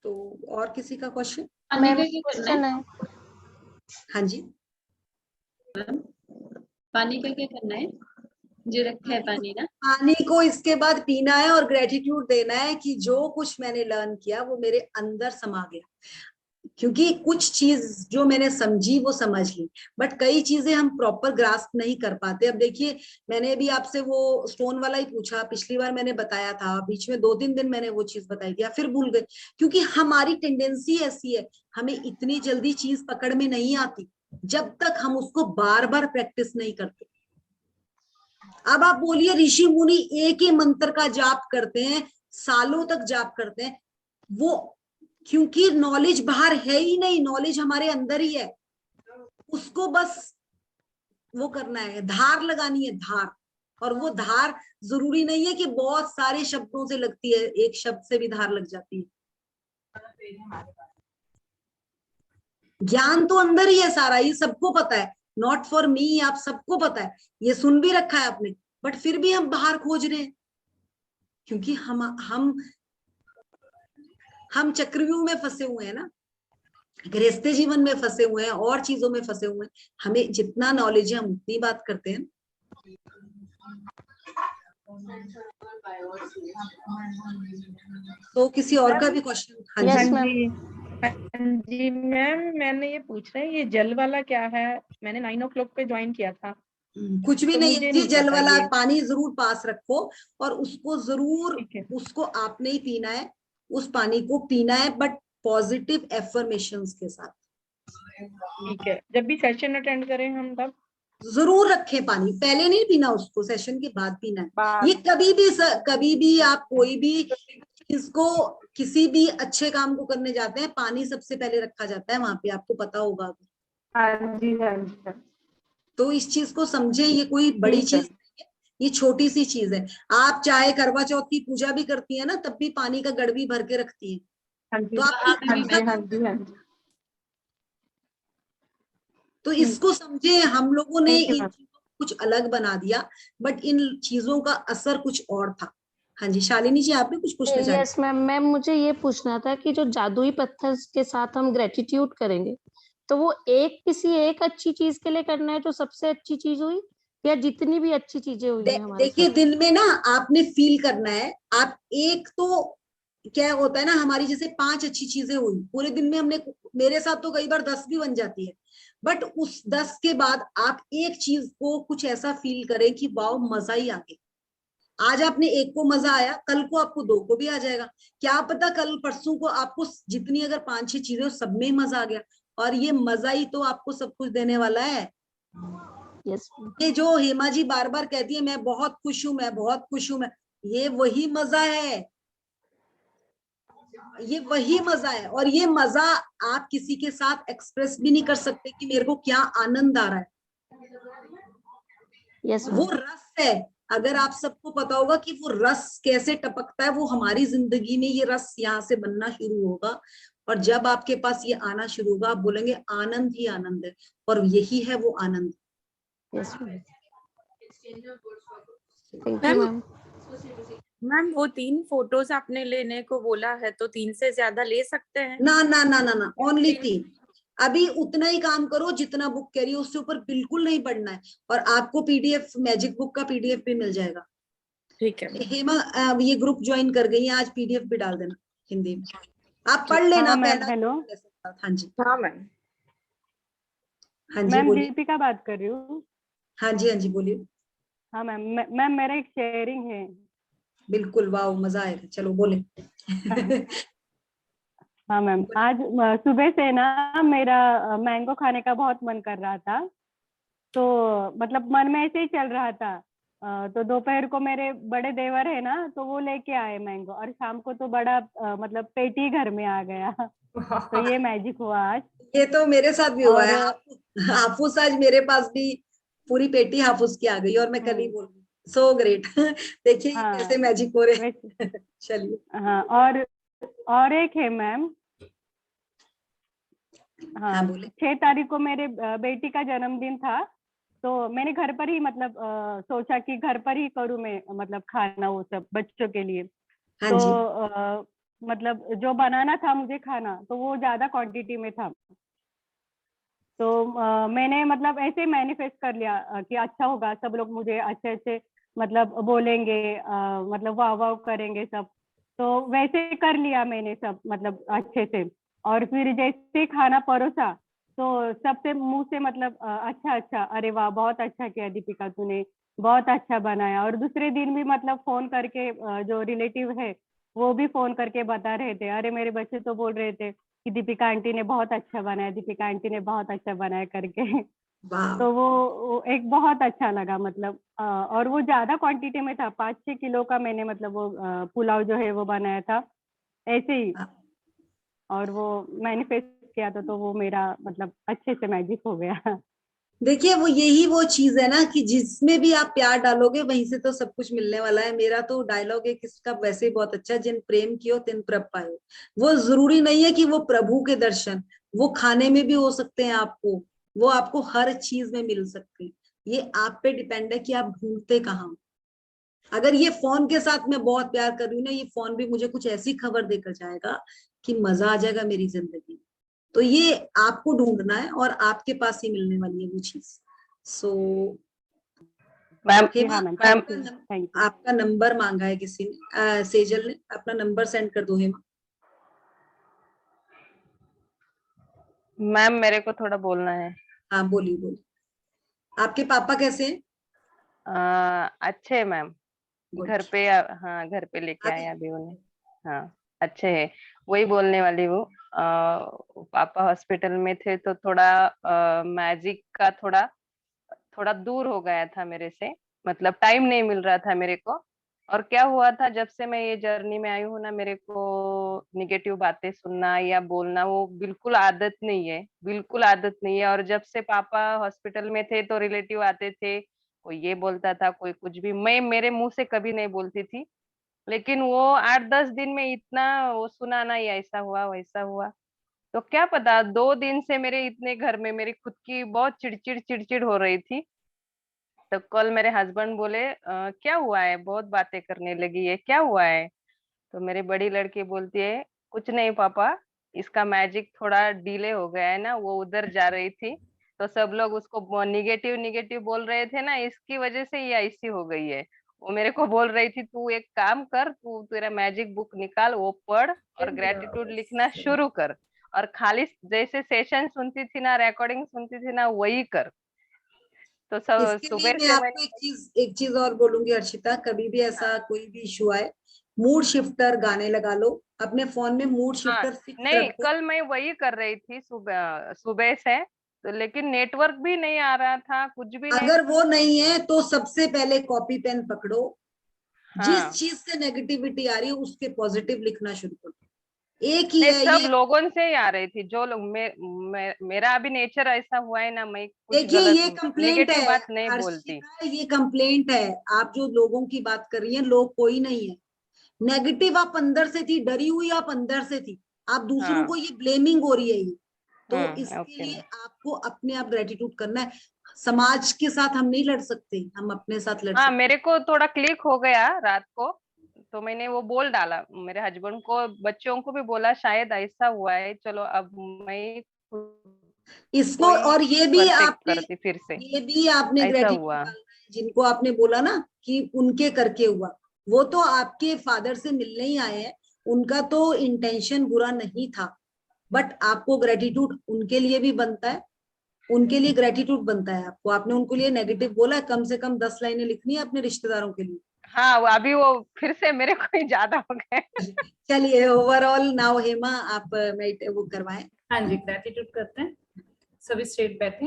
तो और किसी का क्वेश्चन? क्वेश्चन है। हाँ जी, पानी का क्या करना है? जो रखा है पानी ना, पानी को इसके बाद पीना है और ग्रेटिट्यूड देना है कि जो कुछ मैंने लर्न किया वो मेरे अंदर समा गया। क्योंकि कुछ चीज जो मैंने समझी वो समझ ली, बट कई चीजें हम प्रॉपर ग्रास्प नहीं कर पाते। अब देखिए, मैंने भी आपसे वो स्टोन वाला ही पूछा, पिछली बार मैंने बताया था, बीच में 2-3 दिन मैंने वो चीज बताई थी, फिर भूल गए। क्योंकि हमारी टेंडेंसी ऐसी है, हमें इतनी जल्दी चीज पकड़ में नहीं आती जब तक हम उसको बार बार प्रैक्टिस नहीं करते। अब आप बोलिए, ऋषि मुनि एक ही मंत्र का जाप करते हैं, सालों तक जाप करते हैं, वो क्योंकि नॉलेज बाहर है ही नहीं, नॉलेज हमारे अंदर ही है। उसको बस वो करना है, धार लगानी है, धार। और वो धार जरूरी नहीं है कि बहुत सारे शब्दों से लगती है, एक शब्द से भी धार लग जाती है। ज्ञान तो अंदर ही है सारा, ये सबको पता है। नॉट फॉर मी, आप सबको पता है, ये सुन भी रखा है आपने, बट फिर भी हम बाहर खोज रहे हैं। क्योंकि हम चक्रव्यूह में फंसे हुए हैं ना, गृहस्थ जीवन में फंसे हुए हैं, और चीजों में फंसे हुए हैं। हमें जितना नॉलेज है हम उतनी बात करते हैं। तो किसी और का भी क्वेश्चन? हाँ जी, जी मैम, मैंने ये पूछ रहा है, ये जल वाला क्या है? मैंने 9 o'clock पे ज्वाइन किया था। कुछ भी तो नहीं मुझे है जी। नहीं जल पता वाला ये। पानी जरूर पास रखो, और उसको जरूर, ठीक है, उसको आपने ही पीना है, उस पानी को पीना है, बट पॉजिटिव एफर्मेशंस के साथ। ठीक है। जब भी सेशन अटेंड करें हम तब जरूर रखें पानी, पहले नहीं पीना उसको, सेशन के बाद पीना है। बाद ये कभी भी आप कोई भी इसको, किसी भी अच्छे काम को करने जाते हैं, पानी सबसे पहले रखा जाता है वहां पे, आपको पता होगा। हाँ जी, हाँ जी। तो इस चीज को समझे, ये कोई बड़ी ठीक है। चीज नहीं है, ये छोटी सी चीज है। आप चाहे करवा चौथ की पूजा भी करती है ना, तब भी पानी का गड़बी भर के रखती है। हाँ जी, तो हाँ आपको जी, हाँ जी, हाँ जी। तो इसको समझे, हम लोगों ने थैंक यू इन मैम। चीजों को कुछ अलग बना दिया, बट इन चीजों का असर कुछ और था। हाँ जी शालिनी जी, आपने कुछ पूछना चाहा? यस मैम, मैम मुझे ये पूछना था कि जो जादुई पत्थर के साथ हम ग्रेटिट्यूड करेंगे, तो वो किसी एक अच्छी चीज के लिए करना है जो सबसे अच्छी चीज हुई, या जितनी भी अच्छी चीजें हुई हैं हमारे देखिए साथ? दिन में ना आपने फील करना है। आप एक तो क्या होता है ना, हमारी जैसे 5 अच्छी चीजें हुई पूरे दिन में, हमने, मेरे साथ तो कई बार 10 भी बन जाती है, बट उस 10 के बाद आप एक चीज को कुछ ऐसा फील करें कि वाह मजा ही आ गया। आज आपने एक को मजा आया, कल को आपको 2 को भी आ जाएगा। क्या पता कल परसों को आपको जितनी अगर 5-6 चीजें हो सब में ही मजा आ गया। और ये मजा ही तो आपको सब कुछ देने वाला है। यस ये जो हेमा जी बार बार कहती है मैं बहुत खुश हूं, मैं बहुत खुश हूं, मैं, ये वही मजा है, ये वही मजा है। और ये मजा आप किसी के साथ एक्सप्रेस भी नहीं कर सकते कि मेरे को क्या आनंद आ रहा है। यस वो रस है। अगर आप सबको पता होगा कि वो रस कैसे टपकता है, वो हमारी जिंदगी में ये रस यहाँ से बनना शुरू होगा। और जब आपके पास ये आना शुरू होगा, आप बोलेंगे आनंद ही आनंद है, और यही है वो आनंद। Yes ma'am, thank you ma'am ma'am. Ma'am वो 3 फोटोज आपने लेने को बोला है, तो 3 से ज्यादा ले सकते हैं? ना ना ना ना ना, ओनली 3। अभी उतना ही काम करो जितना बुक कह रही है, उससे ऊपर बिल्कुल नहीं बढ़ना है। और आपको पीडीएफ, मैजिक बुक का पीडीएफ भी मिल जाएगा। ठीक है। हेमा ये ग्रुप ज्वाइन कर गई है, आज पीडीएफ भी डाल देना हिंदी में, आप पढ़ लेना हाँ मैम, पहला हेलो lesson का। हाँ जी, हाँ मैम। हाँ जी मैम, बोलिए। दीपिका बात कर रही हूँ। हाँ जी, हाँ जी बोलिए। हाँ मैम, मैम मेरा एक शेयरिंग है। बिल्कुल, वाह मजा आएगा, चलो बोले। हाँ मैम, आज सुबह से ना मेरा मैंगो खाने का बहुत मन कर रहा था। तो मतलब मन में ऐसे ही चल रहा था। तो दोपहर को मेरे बड़े देवर है ना, तो वो लेके आए मैंगो, और शाम को तो बड़ा मतलब पेटी घर में आ गया। तो ये मैजिक हुआ आज। ये तो मेरे साथ भी हुआ और है। हाफूस आज मेरे पास भी पूरी पेटी हाफूस की आ गई, और मैं कल ही बोल रही, सो ग्रेट। देखिए ये हाँ कैसे मैजिक हो रहे वैसे, हैं। चलिए। हाँ और एक है मैम। हाँ हाँ, बोले। 6 तारीख को मेरे बेटी का जन्मदिन था। तो मैंने घर पर ही मतलब सोचा कि घर पर ही करूँ मैं, मतलब खाना वो सब बच्चों के लिए। हाँ तो जी, मतलब जो बनाना था मुझे खाना, तो वो ज्यादा क्वांटिटी में था। तो मैंने मतलब ऐसे मैनिफेस्ट कर लिया कि अच्छा होगा, सब लोग मुझे अच्छे अच्छे मतलब बोलेंगे, मतलब वाह वाह करेंगे सब। तो वैसे कर लिया मैंने सब मतलब अच्छे से। और फिर जैसे खाना परोसा, तो सबसे मुंह से मतलब अच्छा अच्छा, अरे वाह बहुत अच्छा किया दीपिका तूने, बहुत अच्छा बनाया। और दूसरे दिन भी मतलब फोन करके जो रिलेटिव है वो भी फोन करके बता रहे थे, अरे मेरे बच्चे तो बोल रहे थे कि दीपिका आंटी ने बहुत अच्छा बनाया, दीपिका आंटी ने बहुत अच्छा बनाया करके। वाह। तो वो एक बहुत अच्छा लगा मतलब। और वो ज्यादा क्वांटिटी में था, 5-6 किलो का मैंने मतलब वो पुलाव जो है वो बनाया था ऐसे ही। और वो मैनिफेस्ट किया था, तो वो मेरा मतलब अच्छे से मैजिक हो गया। देखिए वो यही वो चीज है ना कि जिसमें भी आप प्यार डालोगे वहीं से तो सब कुछ मिलने वाला है। मेरा तो डायलॉग है किसका वैसे ही बहुत अच्छा है, जिन प्रेम कियो तिन प्रभ पायो। वो जरूरी नहीं है कि वो प्रभु के दर्शन वो खाने में भी हो सकते हैं आपको, वो आपको हर चीज में मिल सकते हैं। ये आप पे डिपेंड है कि आप ढूंढते कहाँ हो। अगर ये फोन के साथ मैं बहुत प्यार कर रही हूँ ना, ये फोन भी मुझे कुछ ऐसी खबर देकर जाएगा कि मजा आ जाएगा मेरी जिंदगी में। तो ये आपको ढूंढना है और आपके पास ही मिलने वाली है वो चीज। सो मैम, हेमा, हाँ मैम, आपका थैंक यू, नम, थैंक यू। आपका नंबर मांगा है किसी ने, सेजल ने। अपना नंबर सेंड कर दो हेमा। मैम मेरे को थोड़ा बोलना है। हाँ बोलिए बोलिए। आपके पापा कैसे हैं? अच्छे मैम, गुड। घर पे हाँ घर पे लेके अभी आए अभी उन्हें। हाँ अच्छे है, वही बोलने वाली हूँ। पापा हॉस्पिटल में थे तो थोड़ा मैजिक का थोड़ा थोड़ा दूर हो गया था मेरे से, मतलब टाइम नहीं मिल रहा था मेरे को। और क्या हुआ था, जब से मैं ये जर्नी में आई हूँ ना, मेरे को निगेटिव बातें सुनना या बोलना वो बिल्कुल आदत नहीं है, बिल्कुल आदत नहीं है। और जब से पापा हॉस्पिटल में थे तो रिलेटिव आते थे, कोई ये बोलता था, कोई कुछ भी, मैं मेरे मुंह से कभी नहीं बोलती थी। लेकिन वो 8-10 दिन में इतना वो सुनाना, ये ऐसा हुआ वैसा हुआ। तो क्या पता, 2 दिन से मेरे इतने घर में मेरी खुद की बहुत चिड़चिड़ चिड़चिड़ हो रही थी। तो कल मेरे हस्बैंड बोले क्या हुआ है, बहुत बातें करने लगी है, क्या हुआ है? तो मेरी बड़ी लड़की बोलती है कुछ नहीं पापा, इसका मैजिक थोड़ा डिले हो गया है ना, वो उधर जा रही थी तो सब लोग उसको निगेटिव निगेटिव बोल रहे थे ना, इसकी वजह से ये ऐसी हो गई है। वो मेरे को बोल रही थी तू एक काम कर, तू तेरा मैजिक बुक निकाल, वो पढ़ और ग्रेटिट्यूड लिखना शुरू कर, और खाली जैसे सेशन सुनती थी ना, रिकॉर्डिंग सुनती थी ना, वही कर। तो इसके लिए सुबह मैं से आपको एक चीज और बोलूंगी हर्षिता, कभी भी ऐसा कोई भी इशू आए, मूड शिफ्टर गाने लगा लो अपने फोन में, मूड हाँ, शिफ्टर फिक्स नहीं रखो। कल मैं वही कर रही थी सुबह सुबह से, तो लेकिन नेटवर्क भी नहीं आ रहा था, कुछ भी नहीं। अगर वो नहीं है तो सबसे पहले कॉपी पेन पकड़ो, जिस हाँ, चीज से नेगेटिविटी आ रही है उसके पॉजिटिव लिखना शुरू करो। एक ही नहीं है सब ये। लोगों से ही आ रही थी, जो लोग मेरा अभी नेचर ऐसा हुआ है ना, मैं कुछ देखिए गलत ये कंप्लेंट नेगेटिव है बात नहीं बोलती। हर्षिता, ये कंप्लेंट है। आप जो लोगों की बात कर रही हैं, लोग कोई नहीं है नेगेटिव, आप अंदर से थी, डरी हुई आप अंदर से थी, आप दूसरों को हाँ, ये ब्लेमिंग हो रही है ये। तो इसके ओके लिए मैम। आपको अपने आप ग्रेटिट्यूड करना है। समाज के साथ हम नहीं लड़ सकते, हम अपने साथ लड़ हाँ, सकते मेरे को थोड़ा क्लिक हो गया रात को, तो मैंने वो बोल डाला मेरे हस्बैंड को, बच्चों को भी बोला शायद ऐसा हुआ है, चलो अब मैं हैं इसको। कोई और परफेक्ट करती फिर से, ये भी आपने ऐसा ग्रेटिट्यूड हुआ। डालना है, जिनको आपने बोला ना कि उनके करके हुआ, वो तो आपके फादर से मिलने ही आए हैं, उनका तो इंटेंशन बुरा नहीं था, बट आपको ग्रेटिट्यूड उनके लिए भी बनता है, उनके लिए ग्रेटिट्यूड बनता है आपको। आपने उनको लिए नेगेटिव बोला है, कम से कम 10 लाइनें लिखनी है अपने रिश्तेदारों के लिए। हाँ, अभी वो फिर से मेरे को ही ज्यादा हो गए। चलिए ओवरऑल नाउ हेमा आप वो करवाएं। हाँ जी, ग्रेटिट्यूड करते हैं। सभी स्ट्रेट बैठे,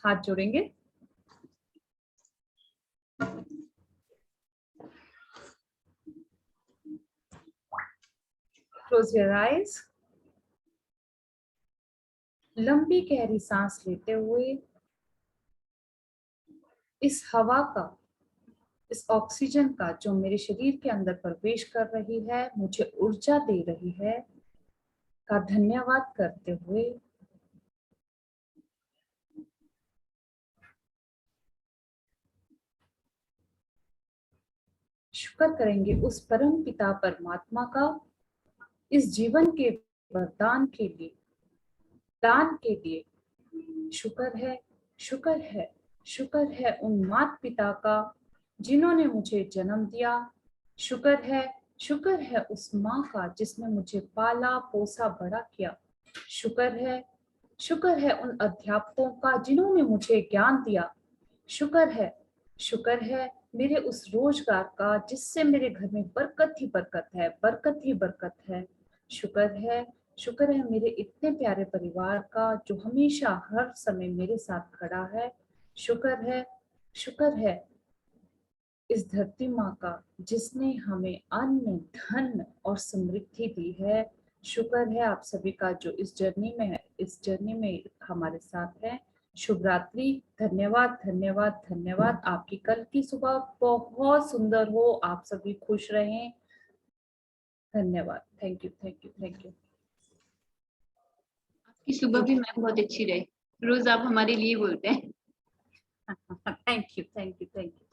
हाथ जोड़ेंगे। Close your eyes. लंबी गहरी सांस लेते हुए इस हवा का, इस ऑक्सीजन का जो मेरे शरीर के अंदर प्रवेश कर रही है, मुझे ऊर्जा दे रही है, का धन्यवाद करते हुए शुक्र करेंगे उस परम पिता परमात्मा का, इस जीवन के वरदान के लिए, दान के लिए। शुक्र है, शुक्र है, शुक्र है उन माता पिता का जिन्होंने मुझे जन्म दिया। शुक्र है उस माँ का जिसने मुझे पाला पोसा बड़ा किया। शुक्र है उन अध्यापकों का जिन्होंने मुझे ज्ञान दिया। शुक्र है मेरे उस रोजगार का जिससे मेरे घर में बरकत ही बरकत है, बरकत ही बरकत है। शुक्र है मेरे इतने प्यारे परिवार का जो हमेशा हर समय मेरे साथ खड़ा है। शुक्र है इस धरती माँ का जिसने हमें अन्न धन और समृद्धि दी है। शुक्र है आप सभी का जो इस जर्नी में है, इस जर्नी में हमारे साथ है। शुभ रात्रि। धन्यवाद धन्यवाद धन्यवाद। आपकी कल की सुबह बहुत सुंदर हो, आप सभी खुश रहें। धन्यवाद। Thank you thank you thank you. आपकी सुबह भी मैम बहुत अच्छी रहे, रोज आप हमारे लिए बोलते हैं। Thank you thank you thank you.